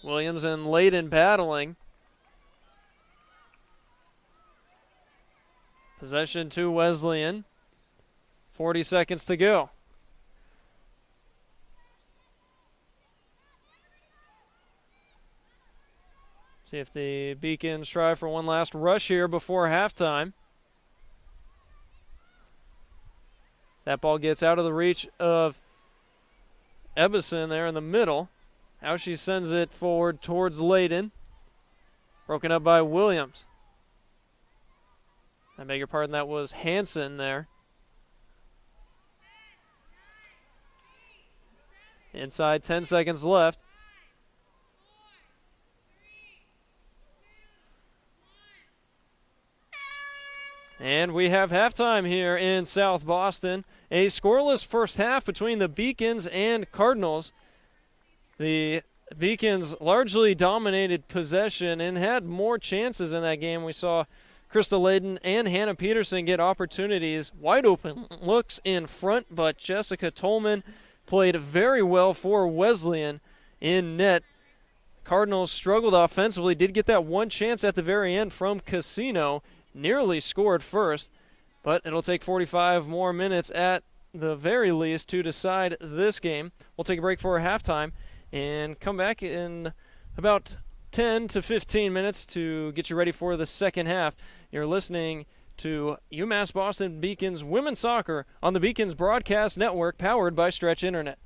Williams and Ledin battling. Possession to Wesleyan. 40 seconds to go. See if the Beacons try for one last rush here before halftime. That ball gets out of the reach of Ebbison there in the middle. Now she sends it forward towards Ledin. Broken up by Williams. I beg your pardon, that was Hansen there. Inside, 10 seconds left. And we have halftime here in South Boston. A scoreless first half between the Beacons and Cardinals. The Beacons largely dominated possession and had more chances in that game. We saw Krista Ledin and Hannah Peterson get opportunities. Wide open looks in front, but Jessica Tolman played very well for Wesleyan in net. Cardinals struggled offensively, did get that one chance at the very end from Casino. Nearly scored first, but it'll take 45 more minutes at the very least to decide this game. We'll take a break for halftime and come back in about 10 to 15 minutes to get you ready for the second half. You're listening to UMass Boston Beacons Women's Soccer on the Beacons Broadcast Network, powered by Stretch Internet.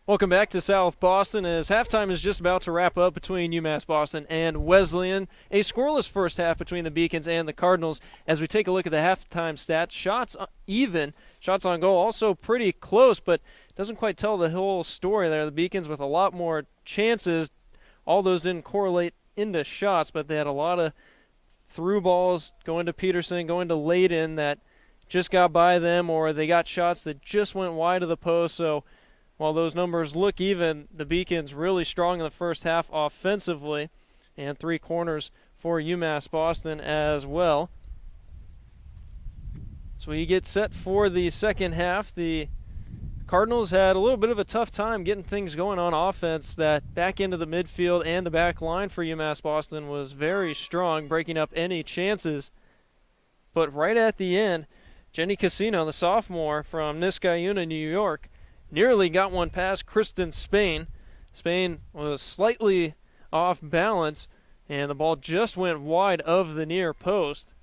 Welcome back to South Boston as halftime is just about to wrap up between UMass Boston and Wesleyan. A scoreless first half between the Beacons and the Cardinals. As we take a look at the halftime stats, shots even, shots on goal also pretty close, but doesn't quite tell the whole story there. The Beacons with a lot more chances. All those didn't correlate into shots, but they had a lot of through balls going to Peterson, going to Ledin that just got by them, or they got shots that just went wide of the post. So while those numbers look even, the Beacons really strong in the first half offensively, and 3 corners for UMass Boston as well. So we get set for the second half. The Cardinals had a little bit of a tough time getting things going on offense. That back into the midfield and the back line for UMass Boston was very strong, breaking up any chances. But right at the end, Jenny Casino, the sophomore from Niskayuna, New York, nearly got one past Kristen Spain. Spain was slightly off balance, and the ball just went wide of the near post.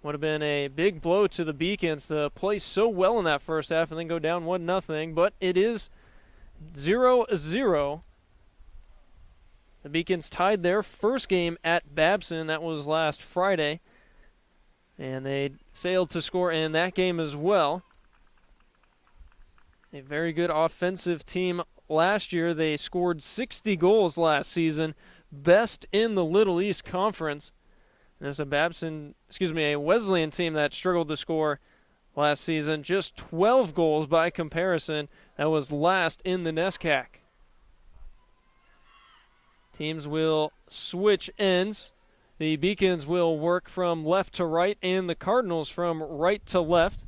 Would have been a big blow to the Beacons to play so well in that first half and then go down 1-0, but it is 0-0. The Beacons tied their first game at Babson. That was last Friday, and they failed to score in that game as well. A very good offensive team last year. They scored 60 goals last season, best in the Little East Conference. And it's a Wesleyan team that struggled to score last season, just 12 goals by comparison. That was last in the NESCAC. Teams will switch ends. The Beacons will work from left to right, and the Cardinals from right to left.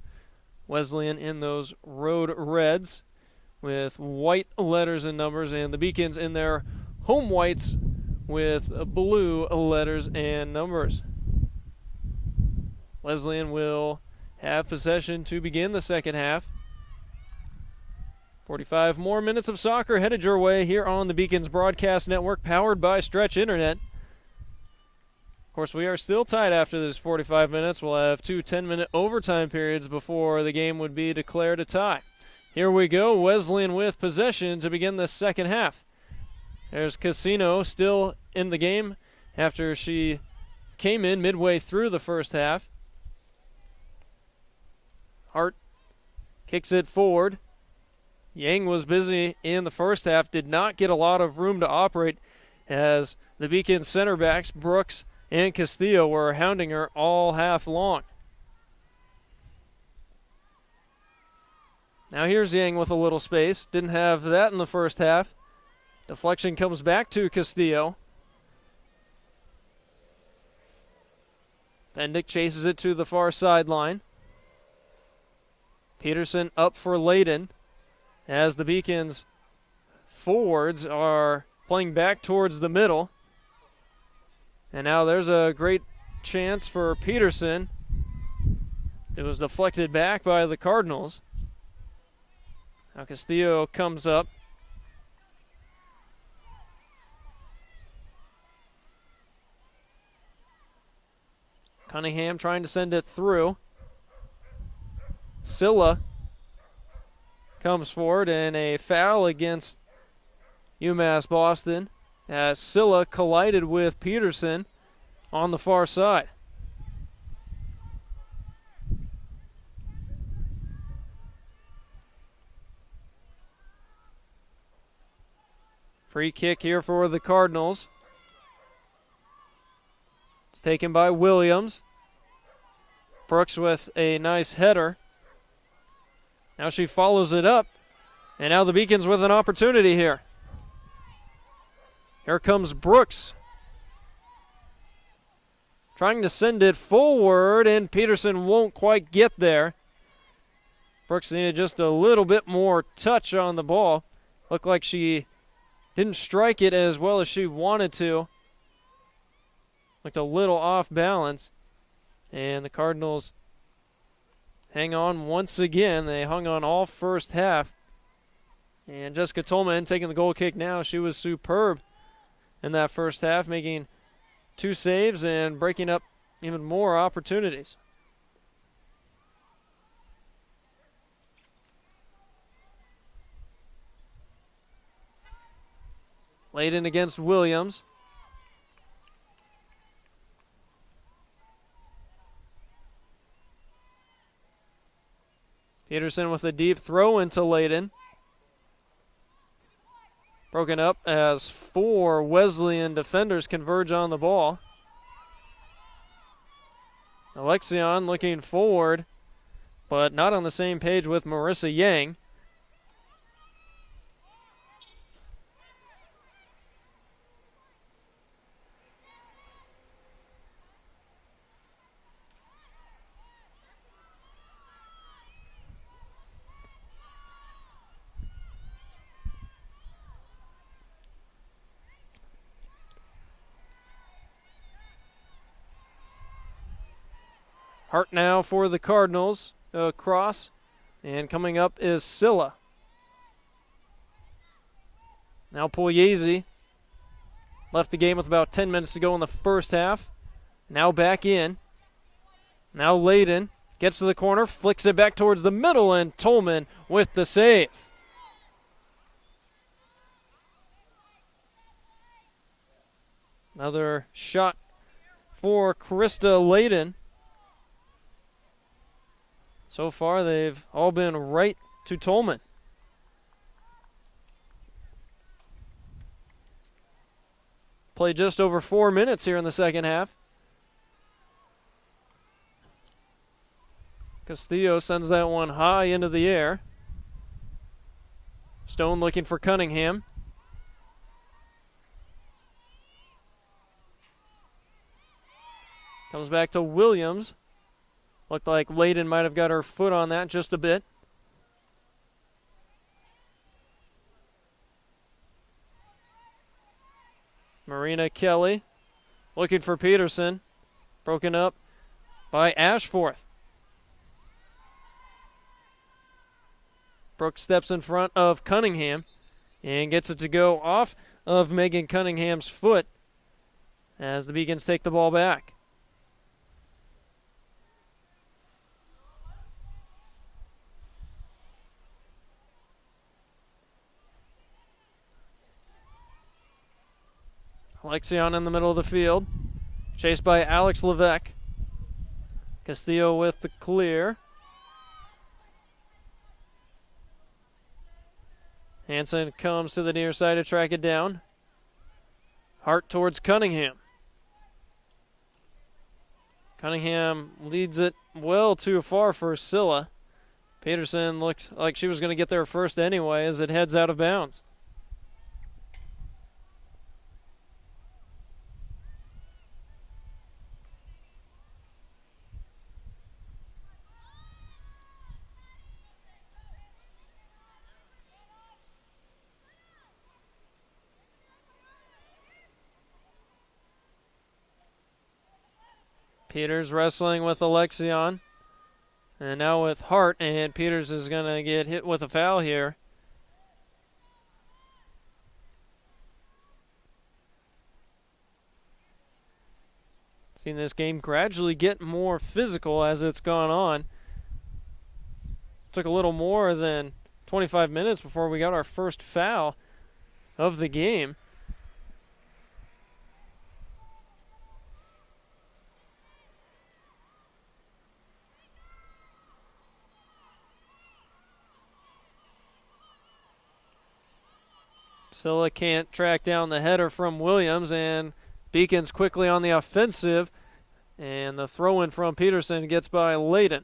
Wesleyan in those road reds with white letters and numbers, and the Beacons in their home whites with blue letters and numbers. Wesleyan will have possession to begin the second half. 45 more minutes of soccer headed your way here on the Beacons Broadcast Network, powered by Stretch Internet. Of course, we are still tied after this 45 minutes. We'll have 2 10-minute overtime periods before the game would be declared a tie. Here we go, Wesleyan with possession to begin the second half. There's Casino still in the game after she came in midway through the first half. Hart kicks it forward. Yang was busy in the first half, did not get a lot of room to operate as the Beacon center backs, Brooks and Castillo, were hounding her all half long. Now here's Yang with a little space. Didn't have that in the first half. Deflection comes back to Castillo. Bendick chases it to the far sideline. Peterson up for Ledin as the Beacons forwards are playing back towards the middle. And now there's a great chance for Peterson. It was deflected back by the Cardinals. Now Castillo comes up. Cunningham trying to send it through. Silla comes forward, and a foul against UMass Boston as Silla collided with Peterson on the far side. Free kick here for the Cardinals. It's taken by Williams. Brooks with a nice header. Now she follows it up, and now the Beacons with an opportunity here. Here comes Brooks. Trying to send it forward, and Peterson won't quite get there. Brooks needed just a little bit more touch on the ball. Looked like she didn't strike it as well as she wanted to. Looked a little off balance. And the Cardinals hang on once again. They hung on all first half. And Jessica Tolman taking the goal kick now. She was superb in that first half, making 2 saves and breaking up even more opportunities. Ledin against Williams. Peterson with a deep throw into Ledin. Broken up as 4 Wesleyan defenders converge on the ball. Alexion looking forward, but not on the same page with Marissa Yang. Hart now for the Cardinals, across, and coming up is Silla. Now Pugliese left the game with about 10 minutes to go in the first half. Now back in. Now Ledin gets to the corner, flicks it back towards the middle, and Tolman with the save. Another shot for Krista Ledin. So far, they've all been right to Tolman. Played just over 4 minutes here in the second half. Castillo sends that one high into the air. Stone looking for Cunningham. Comes back to Williams. Looked like Ledin might have got her foot on that just a bit. Marina Kelly looking for Peterson. Broken up by Ashforth. Brooks steps in front of Cunningham and gets it to go off of Megan Cunningham's foot as the Beacons take the ball back. Alexion in the middle of the field, chased by Alex Levesque. Castillo with the clear. Hansen comes to the near side to track it down. Hart towards Cunningham. Cunningham leads it well too far for Silla. Peterson looked like she was going to get there first anyway as it heads out of bounds. Peters wrestling with Alexion. And now with Hart, and Peters is going to get hit with a foul here. Seen this game gradually get more physical as it's gone on. Took a little more than 25 minutes before we got our first foul of the game. Silla can't track down the header from Williams, and Beacons quickly on the offensive, and the throw-in from Peterson gets by Ledin.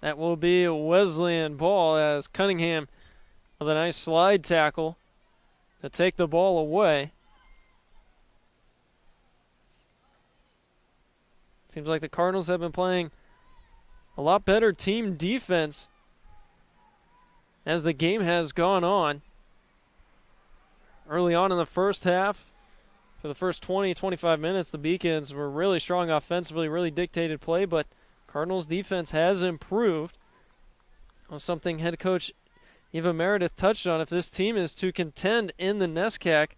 That will be a Wesleyan ball as Cunningham with a nice slide tackle to take the ball away. Seems like the Cardinals have been playing a lot better team defense as the game has gone on. Early on in the first half, for the first 20-25 minutes, the Beacons were really strong offensively, really dictated play, but Cardinals defense has improved. Something head coach Eva Meredith touched on, if this team is to contend in the NESCAC,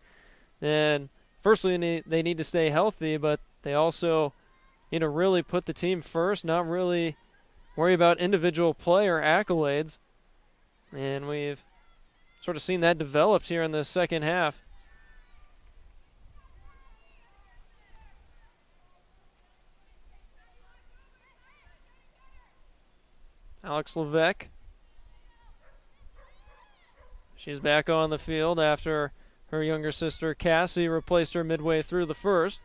then firstly they need to stay healthy, but they also need to really put the team first, not really worry about individual player accolades. And we've sort of seen that developed here in the second half. Alex Levesque. She's back on the field after her younger sister Cassie replaced her midway through the first.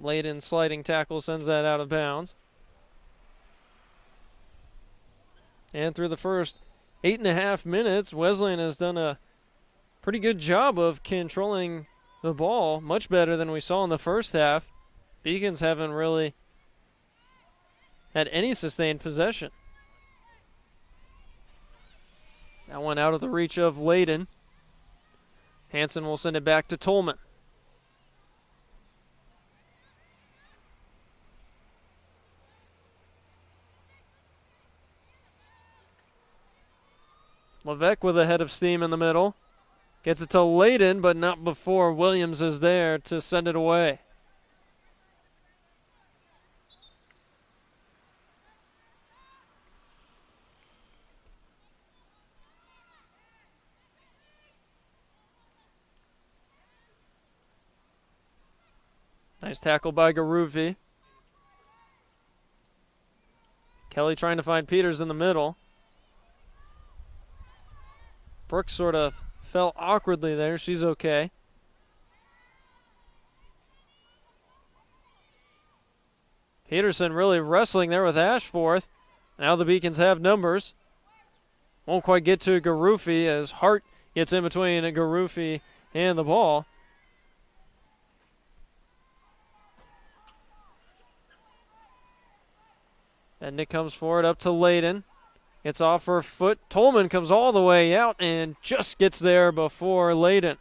Ledin sliding tackle sends that out of bounds. And through the first 8.5 minutes, Wesleyan has done a pretty good job of controlling the ball, much better than we saw in the first half. Beacons haven't really had any sustained possession. That one out of the reach of Ledin. Hansen will send it back to Tolman. Levesque with a head of steam in the middle. Gets it to Ledin, but not before Williams is there to send it away. Nice tackle by Garufi. Kelly trying to find Peters in the middle. Brooks sort of fell awkwardly there. She's okay. Peterson really wrestling there with Ashforth. Now the Beacons have numbers. Won't quite get to Garufi as Hart gets in between Garufi and the ball. And Nick comes forward up to Ledin. Gets off her foot. Tolman comes all the way out and just gets there before Ledin.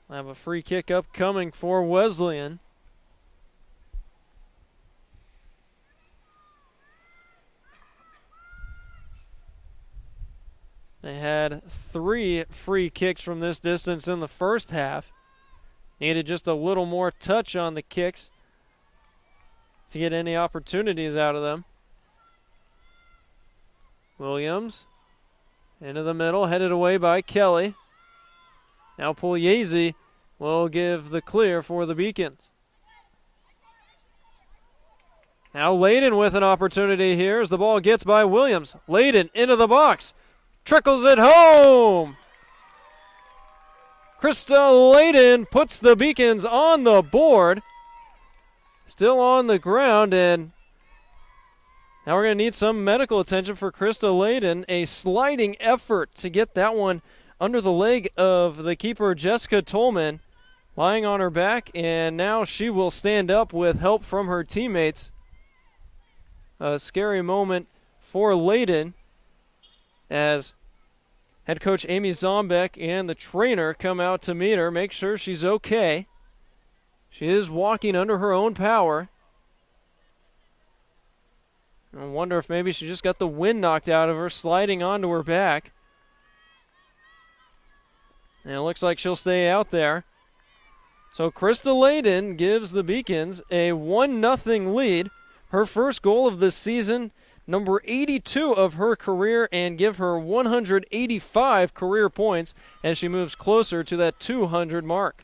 We'll have a free kick upcoming for Wesleyan. They had 3 free kicks from this distance in the first half. Needed just a little more touch on the kicks to get any opportunities out of them. Williams into the middle, headed away by Kelly. Now Pugliese will give the clear for the Beacons. Now Ledin with an opportunity here as the ball gets by Williams. Ledin into the box. Trickles it home. Krista Ledin puts the Beacons on the board. Still on the ground, and now we're going to need some medical attention for Krista Ledin. A sliding effort to get that one under the leg of the keeper, Jessica Tolman, lying on her back, and now she will stand up with help from her teammates. A scary moment for Ledin as head coach Amy Zombeck and the trainer come out to meet her, make sure she's okay. She is walking under her own power. I wonder if maybe she just got the wind knocked out of her, sliding onto her back. And it looks like she'll stay out there. So Krista Ledin gives the Beacons a 1-0 lead. Her first goal of the season, number 82 of her career, and give her 185 career points as she moves closer to that 200 mark.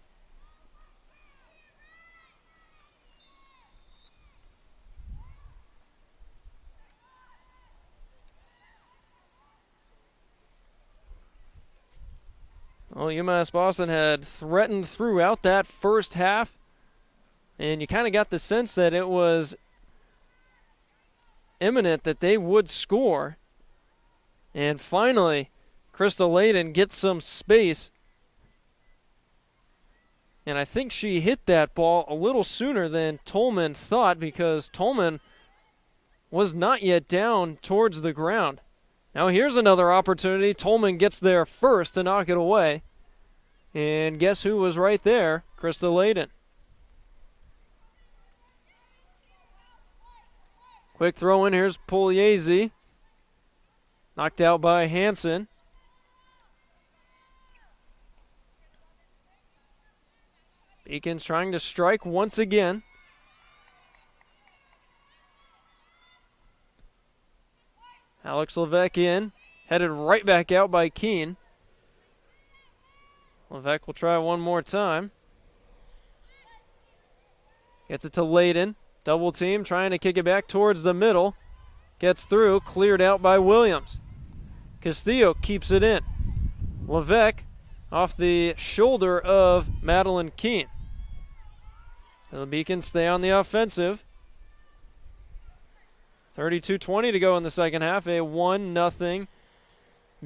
Well, UMass Boston had threatened throughout that first half, and you kind of got the sense that it was imminent that they would score. And finally, Krista Ledin gets some space. And I think she hit that ball a little sooner than Tolman thought, because Tolman was not yet down towards the ground. Now here's another opportunity. Tolman gets there first to knock it away. And guess who was right there? Krista Ledin. Quick throw in. Here's Pugliese. Knocked out by Hansen. Beacons trying to strike once again. Alex Levesque in. Headed right back out by Keene. Levesque will try one more time. Gets it to Ledin. Double team, trying to kick it back towards the middle. Gets through, cleared out by Williams. Castillo keeps it in. Levesque off the shoulder of Madeline Keene. The Beacons stay on the offensive. 32-20 to go in the second half. A 1-0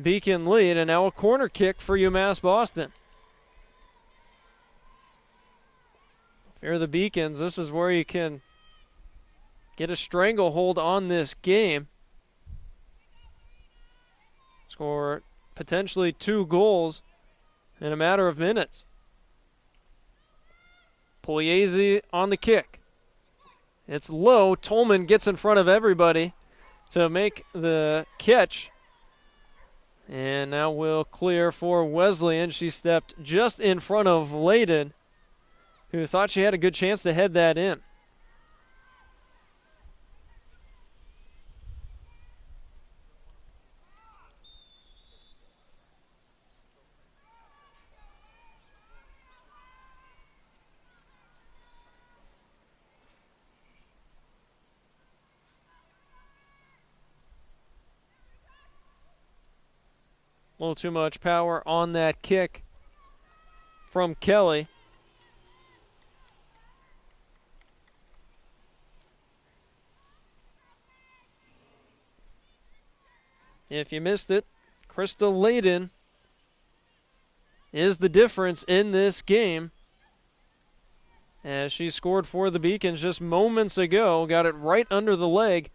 Beacon lead, and now a corner kick for UMass Boston. If you're the Beacons, this is where you can get a stranglehold on this game. Score potentially 2 goals in a matter of minutes. Pugliese on the kick. It's low. Tolman gets in front of everybody to make the catch. And now we'll clear for Wesleyan. She stepped just in front of Ledin, who thought she had a good chance to head that in. A little too much power on that kick from Kelly. If you missed it, Krista Ledin is the difference in this game, as she scored for the Beacons just moments ago. Got it right under the leg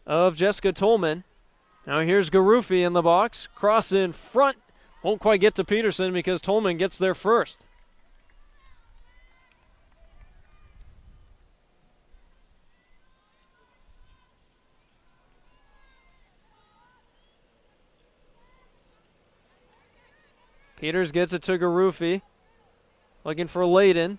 of Jessica Tolman. Now here's Garufi in the box. Cross in front. Won't quite get to Peterson because Tolman gets there first. Peters gets it to Garufi. Looking for Ledin.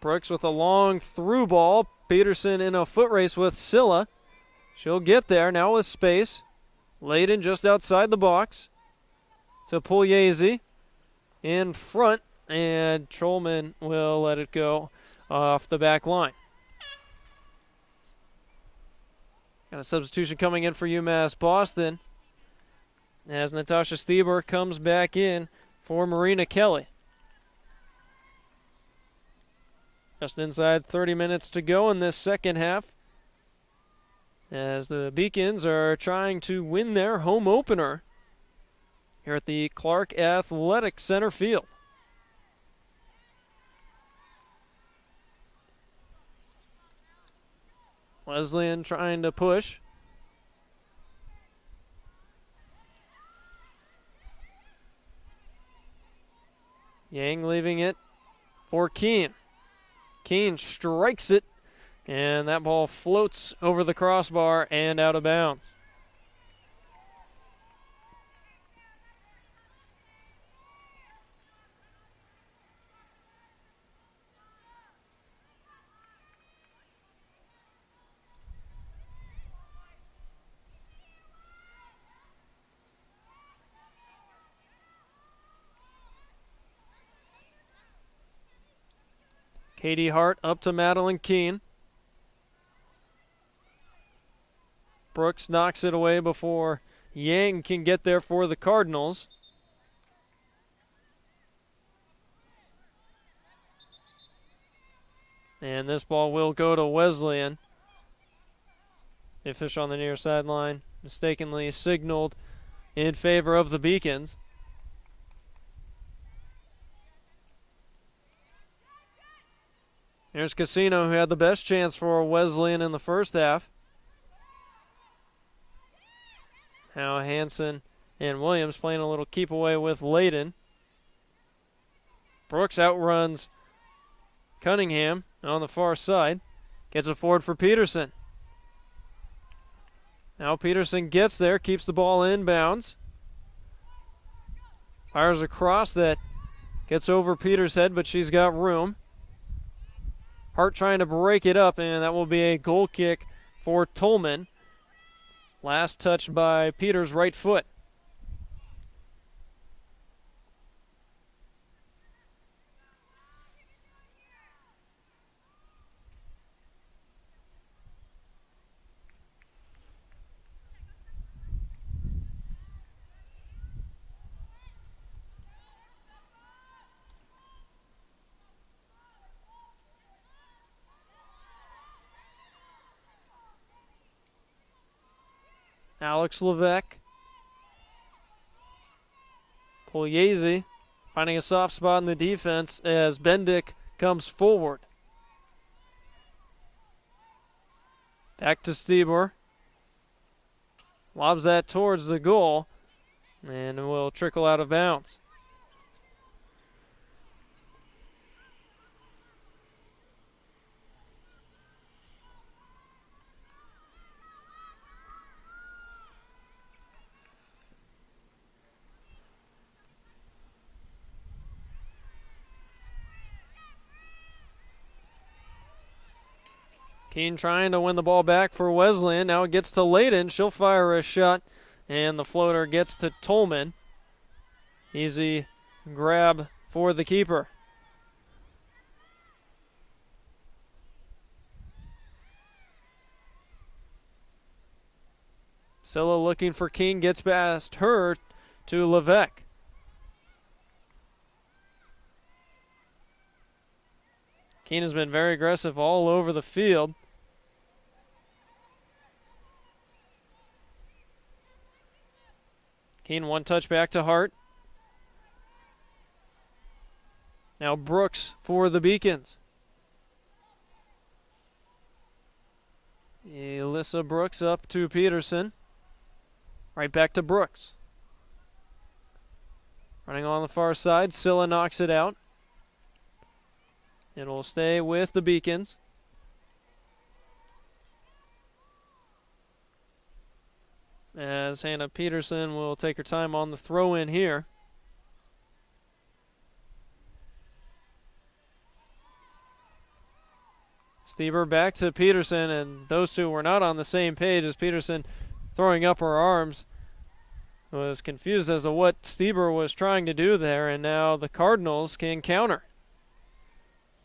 Brooks with a long through ball. Peterson in a foot race with Silla. She'll get there now with space. Ledin just outside the box to Pugliese in front, and Trollman will let it go off the back line. Got a substitution coming in for UMass Boston as Natasha Stieber comes back in for Marina Kelly. Just inside 30 minutes to go in this second half, as the Beacons are trying to win their home opener here at the Clark Athletic Center field. Wesleyan trying to push. Yang leaving it for Keene. Keene strikes it, and that ball floats over the crossbar and out of bounds. Katie Hart up to Madeline Keene. Brooks knocks it away before Yang can get there for the Cardinals. And this ball will go to Wesleyan. The official on the near sideline mistakenly signaled in favor of the Beacons. Here's Casino, who had the best chance for Wesleyan in the first half. Now Hansen and Williams playing a little keep away with Ledin. Brooks outruns Cunningham on the far side. Gets it forward for Peterson. Now Peterson gets there, keeps the ball inbounds. Fires a cross that gets over Peters' head, but she's got room. Hart trying to break it up, and that will be a goal kick for Tolman. Last touch by Peters' right foot. Alex Levesque. Pugliese finding a soft spot in the defense as Bendick comes forward. Back to Stieber. Lobs that towards the goal and it will trickle out of bounds. Keene trying to win the ball back for Wesleyan. Now it gets to Ledin. She'll fire a shot, and the floater gets to Tolman. Easy grab for the keeper. Silla looking for Keene, gets past her to Levesque. Keene has been very aggressive all over the field. Keene one touch back to Hart. Now Brooks for the Beacons. Alyssa Brooks up to Peterson. Right back to Brooks. Running on the far side, Silla knocks it out. It'll stay with the Beacons. As Hannah Peterson will take her time on the throw-in here. Stieber back to Peterson, and those two were not on the same page as Peterson throwing up her arms. Was confused as to what Stieber was trying to do there, and now the Cardinals can counter.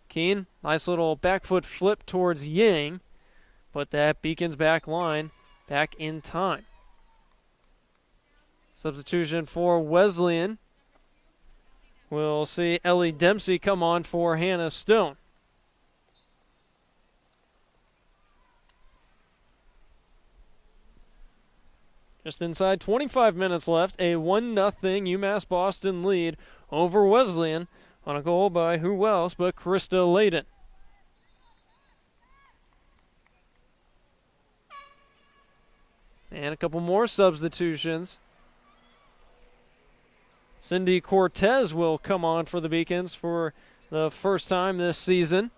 Keene, nice little back foot flip towards Yang, but that Beacons back line back in time. Substitution for Wesleyan. We'll see Ellie Dempsey come on for Hannah Stone. Just inside 25 minutes left, a 1-0 UMass Boston lead over Wesleyan on a goal by who else but Krista Ledin. And a couple more substitutions. Cindy Cortez will come on for the Beacons for the first time this season.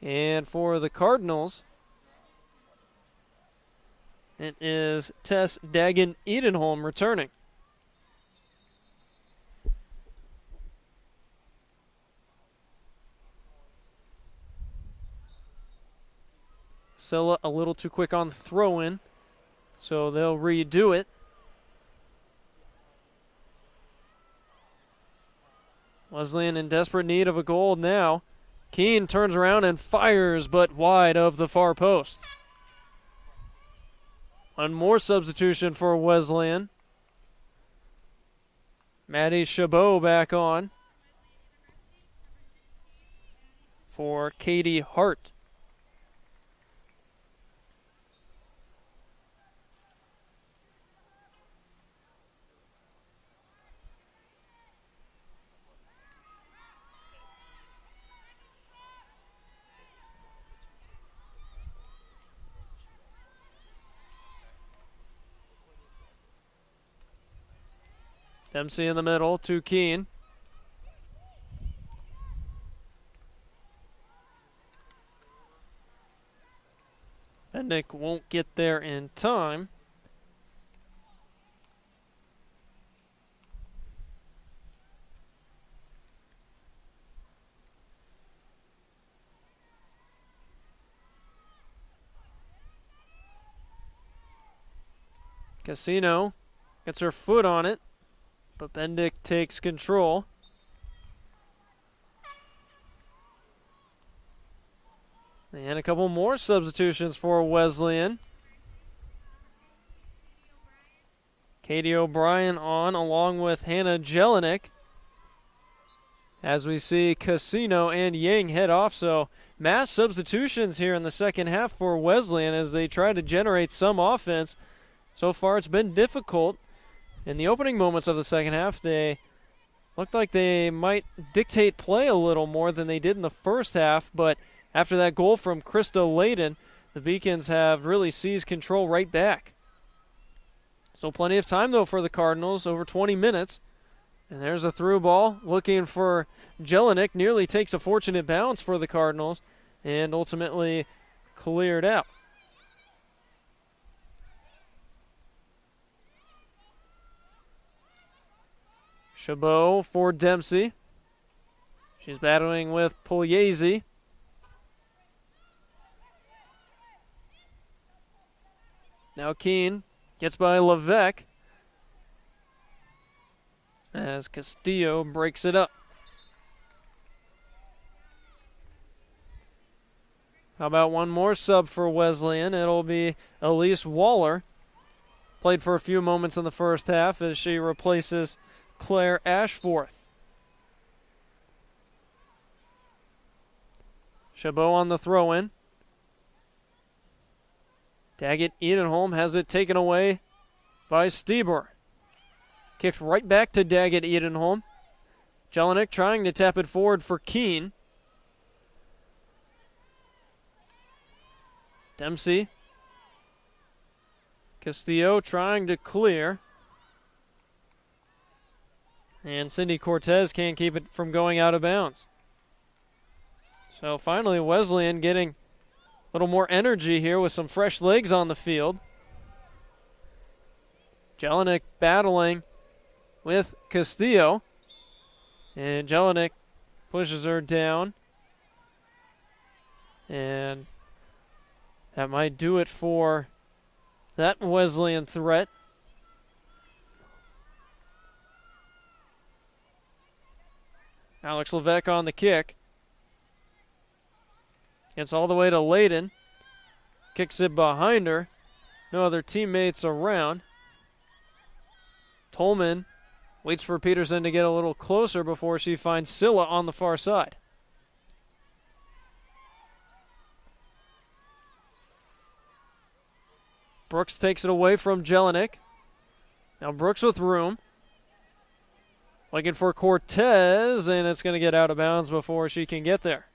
And for the Cardinals, it is Tess Dagen-Edenholm returning. Silla a little too quick on the throw-in, so they'll redo it. Wesleyan in desperate need of a goal now. Keene turns around and fires, but wide of the far post. One more substitution for Wesleyan. Maddie Chabot back on for Katie Hart. Dempsey in the middle to Keene. Bendick won't get there in time. Casino gets her foot on it, but Bendick takes control. And a couple more substitutions for Wesleyan. Katie O'Brien on along with Hannah Jelinek. As we see Casino and Yang head off, so mass substitutions here in the second half for Wesleyan as they try to generate some offense. So far it's been difficult. In the opening moments of the second half, they looked like they might dictate play a little more than they did in the first half, but after that goal from Krista Ledin, the Beacons have really seized control right back. Still plenty of time, though, for the Cardinals, over 20 minutes. And there's a through ball looking for Jelinek. Nearly takes a fortunate bounce for the Cardinals and ultimately cleared out. Chabot for Dempsey. She's battling with Pugliese. Now Keene gets by Levesque as Castillo breaks it up. How about one more sub for Wesleyan? It'll be Elise Waller. Played for a few moments in the first half as she replaces Claire Ashforth. Chabot on the throw-in. Daggett Edenholm has it taken away by Stieber. Kicks right back to Daggett Edenholm. Jelinek trying to tap it forward for Keene. Dempsey. Castillo trying to clear. And Cindy Cortez can't keep it from going out of bounds. So finally Wesleyan getting a little more energy here with some fresh legs on the field. Jelinek battling with Castillo. And Jelinek pushes her down. And that might do it for that Wesleyan threat. Alex Levesque on the kick. Gets all the way to Ledin. Kicks it behind her. No other teammates around. Tolman waits for Peterson to get a little closer before she finds Silla on the far side. Brooks takes it away from Jelinek. Now Brooks with room. Looking for Cortez, and it's going to get out of bounds before she can get there.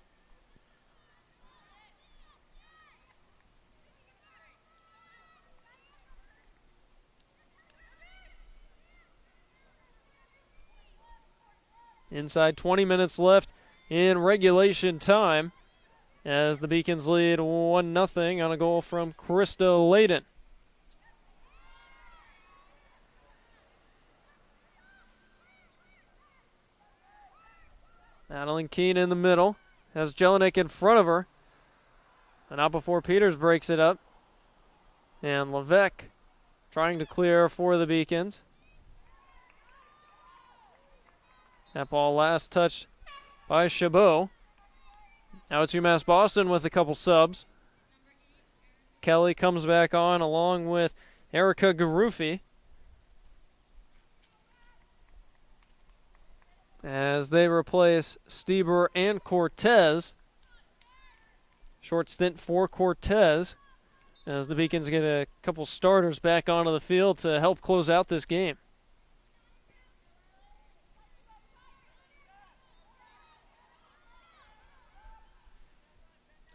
Inside 20 minutes left in regulation time as the Beacons lead 1-0 on a goal from Krista Ledin. Madeline Keene in the middle. Has Jelinek in front of her. And out before Peters breaks it up. And Levesque trying to clear for the Beacons. That ball last touched by Chabot. Now it's UMass Boston with a couple subs. Kelly comes back on along with Erica Garufi. As they replace Stieber and Cortez. Short stint for Cortez as the Beacons get a couple starters back onto the field to help close out this game.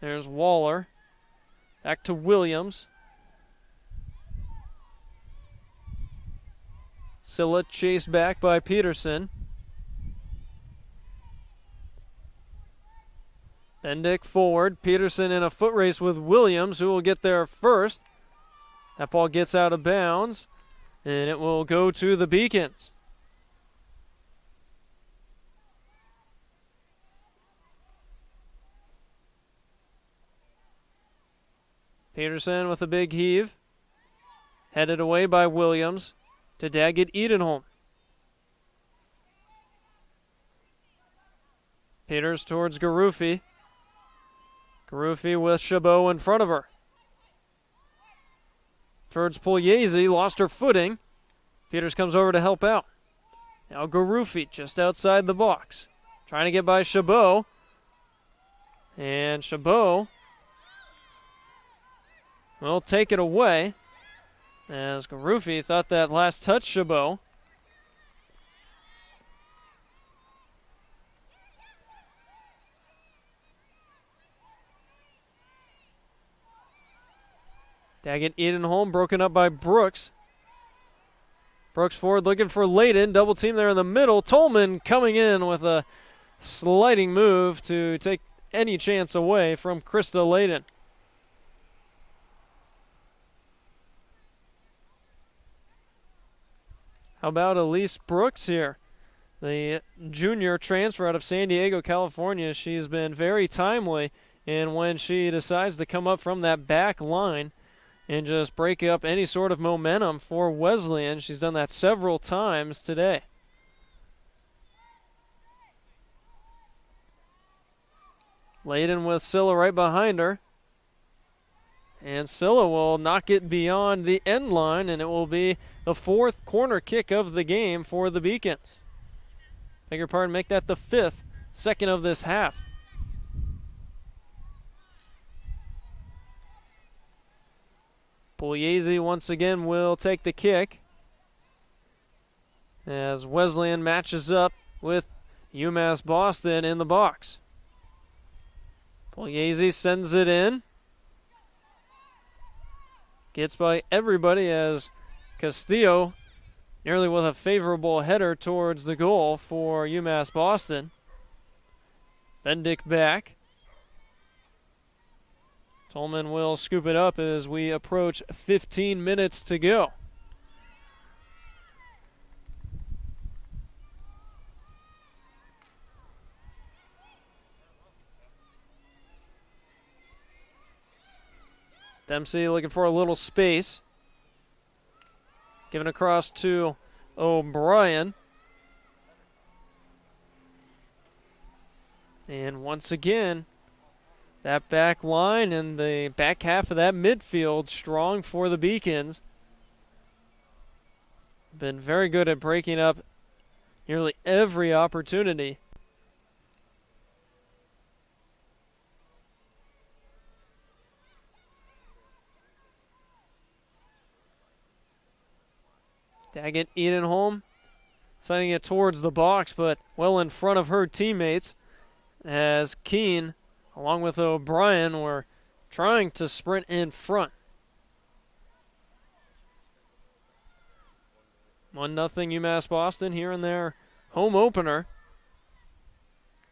There's Waller. Back to Williams. Silla chased back by Peterson. Bendick forward. Peterson in a foot race with Williams, who will get there first. That ball gets out of bounds, and it will go to the Beacons. Peterson with a big heave. Headed away by Williams to Daggett Edenholm. Peters towards Garufi. Garufi with Chabot in front of her. Towards Pugliese, lost her footing. Peters comes over to help out. Now Garufi just outside the box. Trying to get by Chabot. And Chabot will take it away. As Garufi thought that last touch Chabot. Daggett Edenholm broken up by Brooks. Brooks forward looking for Ledin. Double team there in the middle. Tolman coming in with a sliding move to take any chance away from Krista Ledin. How about Elise Brooks here? The junior transfer out of San Diego, California. She's been very timely, and when she decides to come up from that back line and just break up any sort of momentum for Wesleyan, she's done that several times today. Ledin with Silla right behind her. And Silla will knock it beyond the end line, and it will be the fourth corner kick of the game for the Beacons. Beg your pardon, make that the fifth, second of this half. Pugliese once again will take the kick as Wesleyan matches up with UMass Boston in the box. Pugliese sends it in. Gets by everybody as Castillo nearly with a favorable header towards the goal for UMass Boston. Bendick back. Tolman will scoop it up as we approach 15 minutes to go. Dempsey looking for a little space. Giving across to O'Brien. And once again, that back line and the back half of that midfield strong for the Beacons. Been very good at breaking up nearly every opportunity. Daggett Edenholm sending it towards the box, but well in front of her teammates as Keene, along with O'Brien, were trying to sprint in front. 1-0 UMass Boston here in their home opener.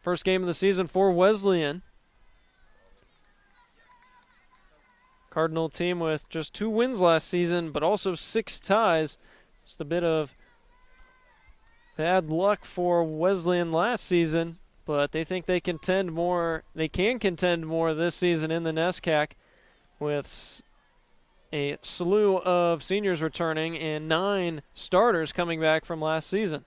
First game of the season for Wesleyan. Cardinal team with just 2 wins last season, but also 6 ties. Just a bit of bad luck for Wesleyan last season, but they think they contend more. They can contend more this season in the NESCAC with a slew of seniors returning and 9 starters coming back from last season.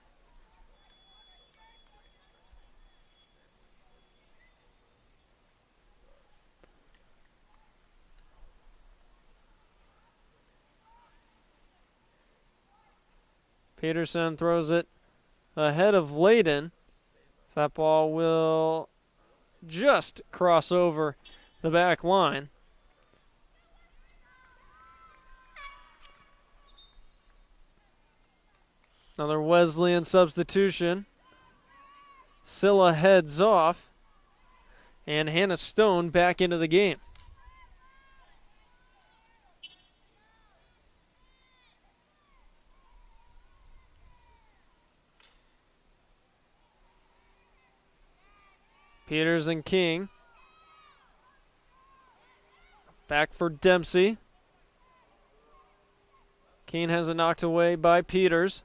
Peterson throws it ahead of Ledin. That ball will just cross over the back line. Another Wesleyan substitution. Scylla heads off, and Hannah Stone back into the game. Peters and King. Back for Dempsey. King has it knocked away by Peters.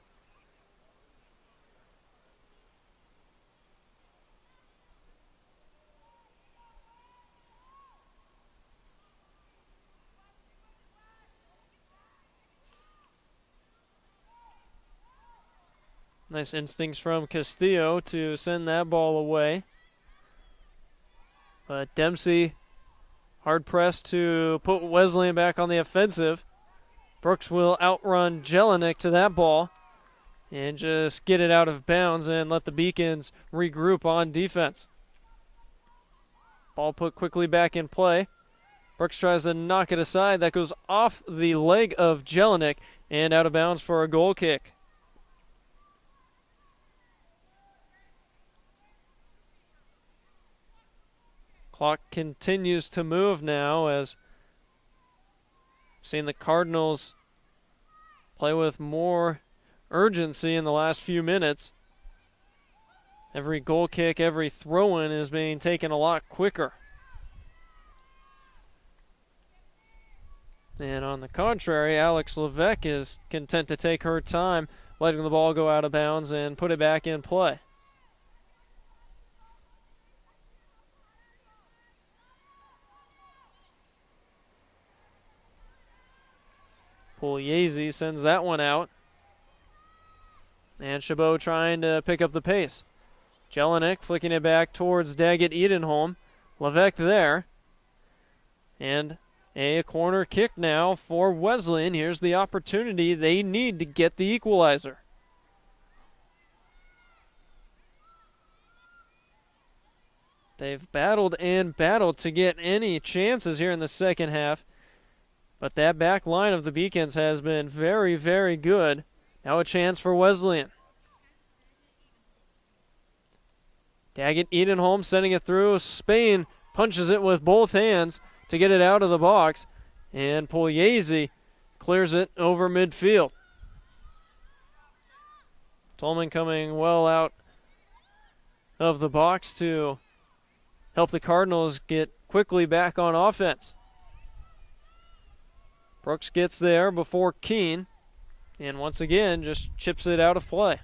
Nice instincts from Castillo to send that ball away. But Dempsey hard-pressed to put Wesleyan back on the offensive. Brooks will outrun Jelinek to that ball and just get it out of bounds and let the Beacons regroup on defense. Ball put quickly back in play. Brooks tries to knock it aside. That goes off the leg of Jelinek and out of bounds for a goal kick. Clock continues to move now as we've seen the Cardinals play with more urgency in the last few minutes. Every goal kick, every throw-in is being taken a lot quicker. And on the contrary, Alex Levesque is content to take her time, letting the ball go out of bounds and put it back in play. Pugliese sends that one out. And Chabot trying to pick up the pace. Jelinek flicking it back towards Daggett Edenholm. Levesque there. And a corner kick now for Wesleyan. Here's the opportunity they need to get the equalizer. They've battled and battled to get any chances here in the second half. But that back line of the Beacons has been very, very good. Now a chance for Wesleyan. Daggett Edenholm sending it through. Spain punches it with both hands to get it out of the box. And Pugliese clears it over midfield. Tolman coming well out of the box to help the Cardinals get quickly back on offense. Brooks gets there before Keene, and once again just chips it out of play.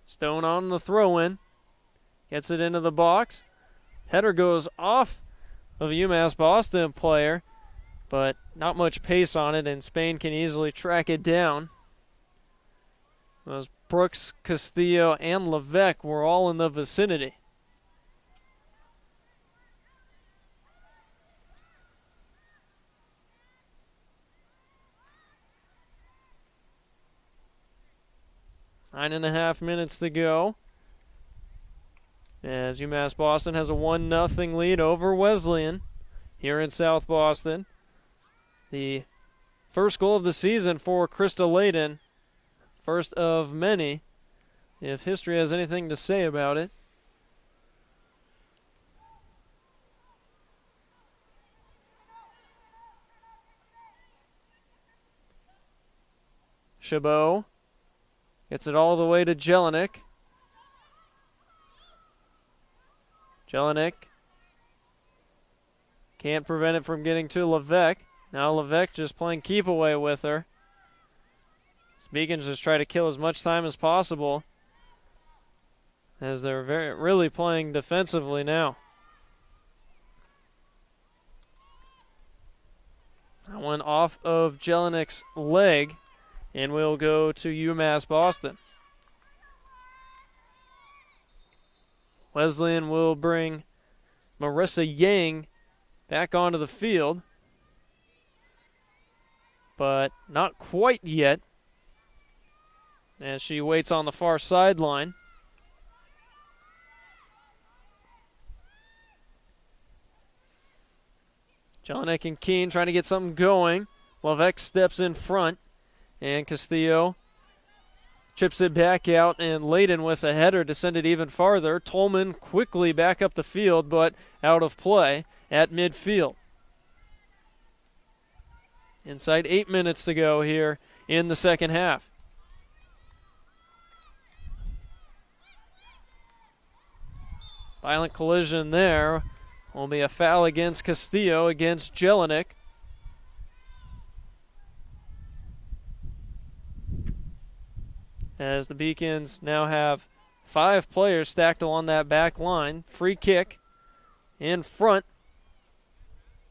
Stone on the throw-in, gets it into the box. Header goes off of a UMass Boston player, but not much pace on it, and Spain can easily track it down. Those Brooks, Castillo, and Levesque were all in the vicinity. Nine and a half minutes to go as UMass Boston has a 1-0 lead over Wesleyan here in South Boston. The first goal of the season for Krista Ledin. First of many, if history has anything to say about it. Chabot gets it all the way to Jelinek. Jelinek can't prevent it from getting to Levesque. Now Levesque just playing keep away with her. Beacons just try to kill as much time as possible as they're really playing defensively now. That one off of Jelinek's leg, and we'll go to UMass Boston. Wesleyan will bring Marissa Yang back onto the field, but not quite yet, as she waits on the far sideline. Jelinek and Keene trying to get something going. Levesque steps in front, and Castillo chips it back out, and Ledin with a header to send it even farther. Tolman quickly back up the field, but out of play at midfield. Inside 8 minutes to go here in the second half. Violent collision there. Will be a foul against Castillo, against Jelinek. As the Beacons now have 5 players stacked along that back line. Free kick in front.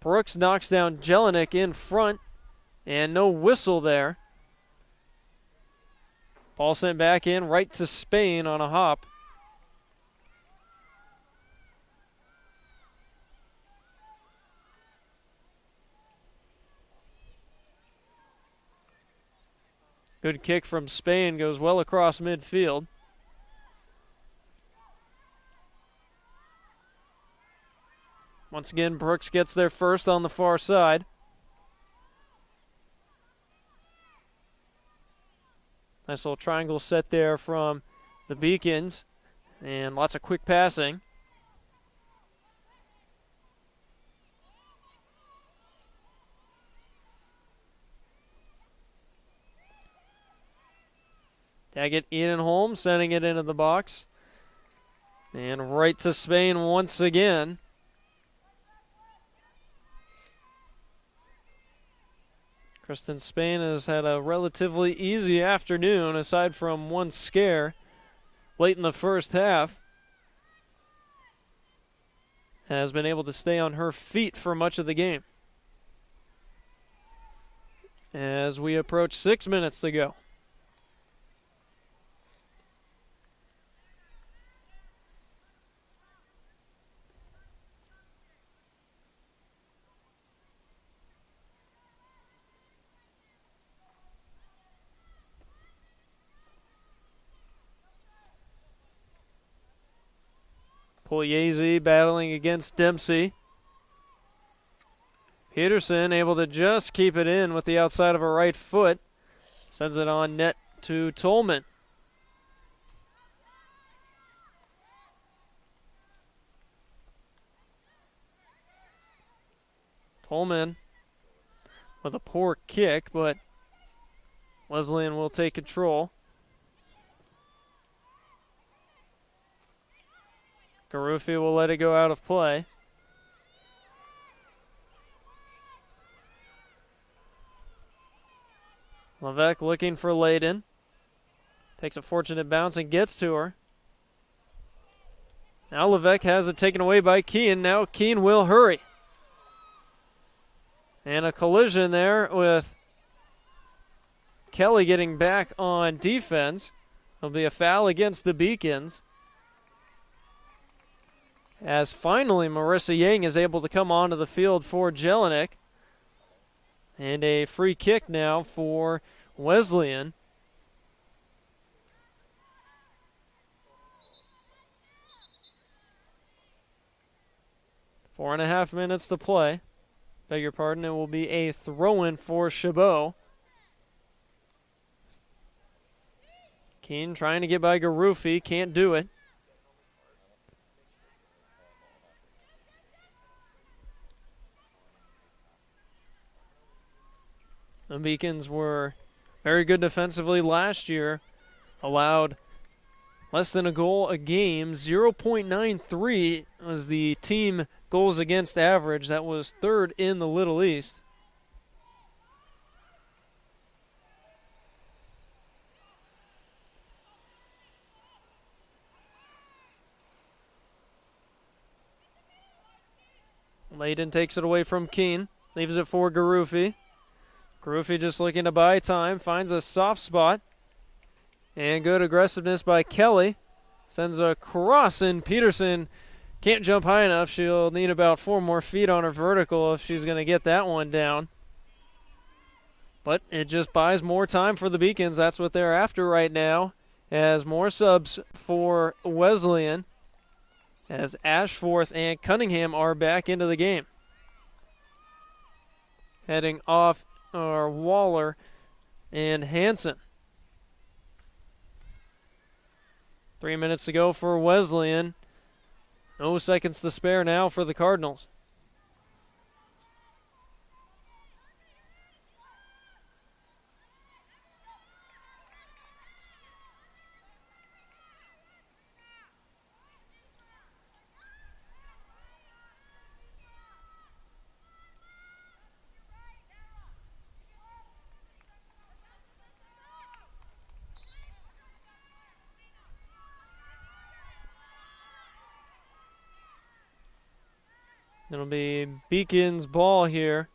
Brooks knocks down Jelinek in front, and no whistle there. Ball sent back in right to Spain on a hop. Good kick from Spain, goes well across midfield. Once again, Brooks gets there first on the far side. Nice little triangle set there from the Beacons, and lots of quick passing. Daggett Edenholm sending it into the box. And right to Spain once again. Kristen Spain has had a relatively easy afternoon, aside from one scare late in the first half. Has been able to stay on her feet for much of the game. As we approach 6 minutes to go. Pugliese battling against Dempsey. Peterson able to just keep it in with the outside of her right foot. Sends it on net to Tolman. Tolman with a poor kick, but Wesleyan will take control. Garufi will let it go out of play. Levesque looking for Ledin. Takes a fortunate bounce and gets to her. Now Levesque has it taken away by Keene. Now Keene will hurry. And a collision there with Kelly getting back on defense. There'll be a foul against the Beacons. As finally Marissa Yang is able to come onto the field for Jelinek. And a free kick now for Wesleyan. Four and a half minutes to play. Beg your pardon, it will be a throw-in for Chabot. Keene trying to get by Garufi, can't do it. The Beacons were very good defensively last year. Allowed less than a goal a game. 0.93 was the team goals against average. That was third in the Little East. Ledin takes it away from Keene. Leaves it for Garufi. Garufi just looking to buy time, finds a soft spot. And good aggressiveness by Kelly. Sends a cross, and Peterson can't jump high enough. She'll need about 4 more feet on her vertical if she's going to get that one down. But it just buys more time for the Beacons. That's what they're after right now, as more subs for Wesleyan, as Ashforth and Cunningham are back into the game. Heading off are Waller and Hansen. 3 minutes to go for Wesleyan. No seconds to spare now for the Cardinals. It'll be Beacon's ball here.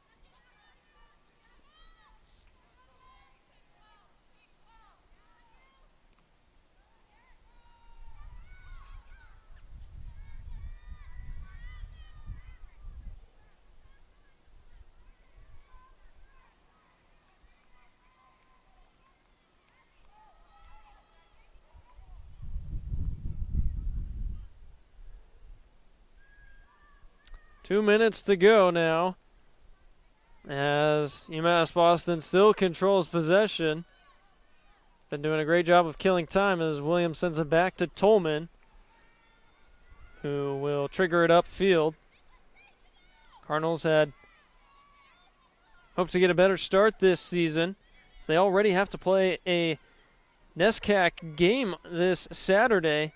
Two minutes to go now, as UMass Boston still controls possession. Been doing a great job of killing time as Williams sends it back to Tolman, who will trigger it upfield. Cardinals had hoped to get a better start this season, as they already have to play a NESCAC game this Saturday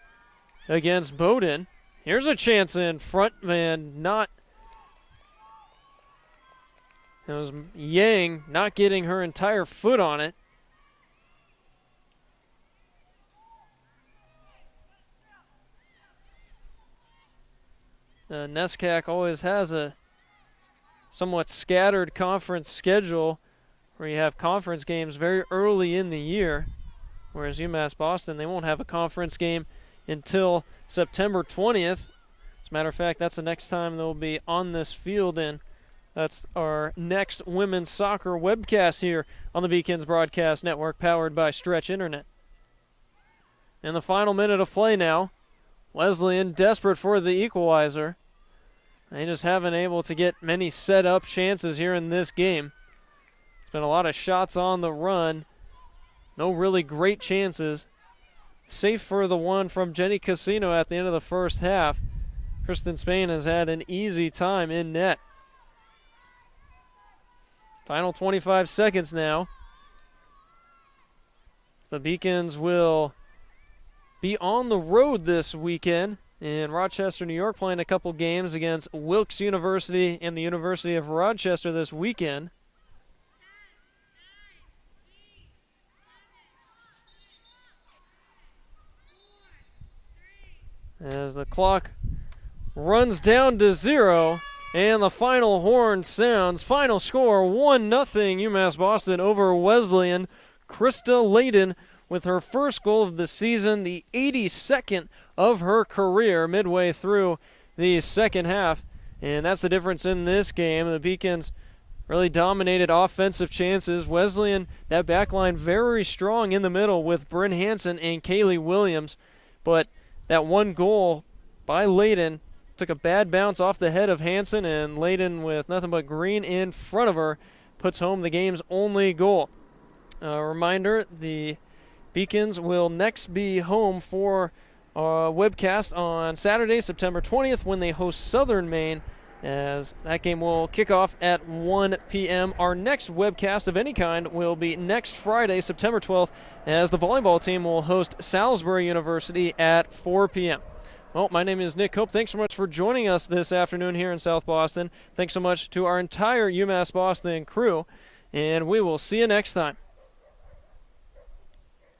against Bowdoin. Here's a chance in front, man, not... It was Yang not getting her entire foot on it. NESCAC always has a somewhat scattered conference schedule where you have conference games very early in the year, whereas UMass Boston, they won't have a conference game until September 20th. As a matter of fact, that's the next time they'll be on this field, and that's our next women's soccer webcast here on the Beacons Broadcast Network, powered by Stretch Internet. In the final minute of play now, Wesleyan desperate for the equalizer. They just haven't able to get many set-up chances here in this game. It's been a lot of shots on the run. No really great chances. Safe for the one from Jenny Casino at the end of the first half. Kristen Spain has had an easy time in net. Final 25 seconds now. The Beacons will be on the road this weekend in Rochester, New York, playing a couple games against Wilkes University and the University of Rochester this weekend. As the clock runs down to 0. And the final horn sounds. Final score, 1-0 UMass Boston over Wesleyan. Krista Ledin with her first goal of the season, the 82nd of her career midway through the second half. And that's the difference in this game. The Beacons really dominated offensive chances. Wesleyan, that back line very strong in the middle with Bryn Hansen and Kaylee Williams. But that one goal by Ledin took a bad bounce off the head of Hansen, and Ledin, with nothing but green in front of her, puts home the game's only goal. A reminder, the Beacons will next be home for a webcast on Saturday, September 20th, when they host Southern Maine, as that game will kick off at 1 p.m. Our next webcast of any kind will be next Friday, September 12th, as the volleyball team will host Salisbury University at 4 p.m. Well, my name is Nick Hope. Thanks so much for joining us this afternoon here in South Boston. Thanks so much to our entire UMass Boston crew, and we will see you next time.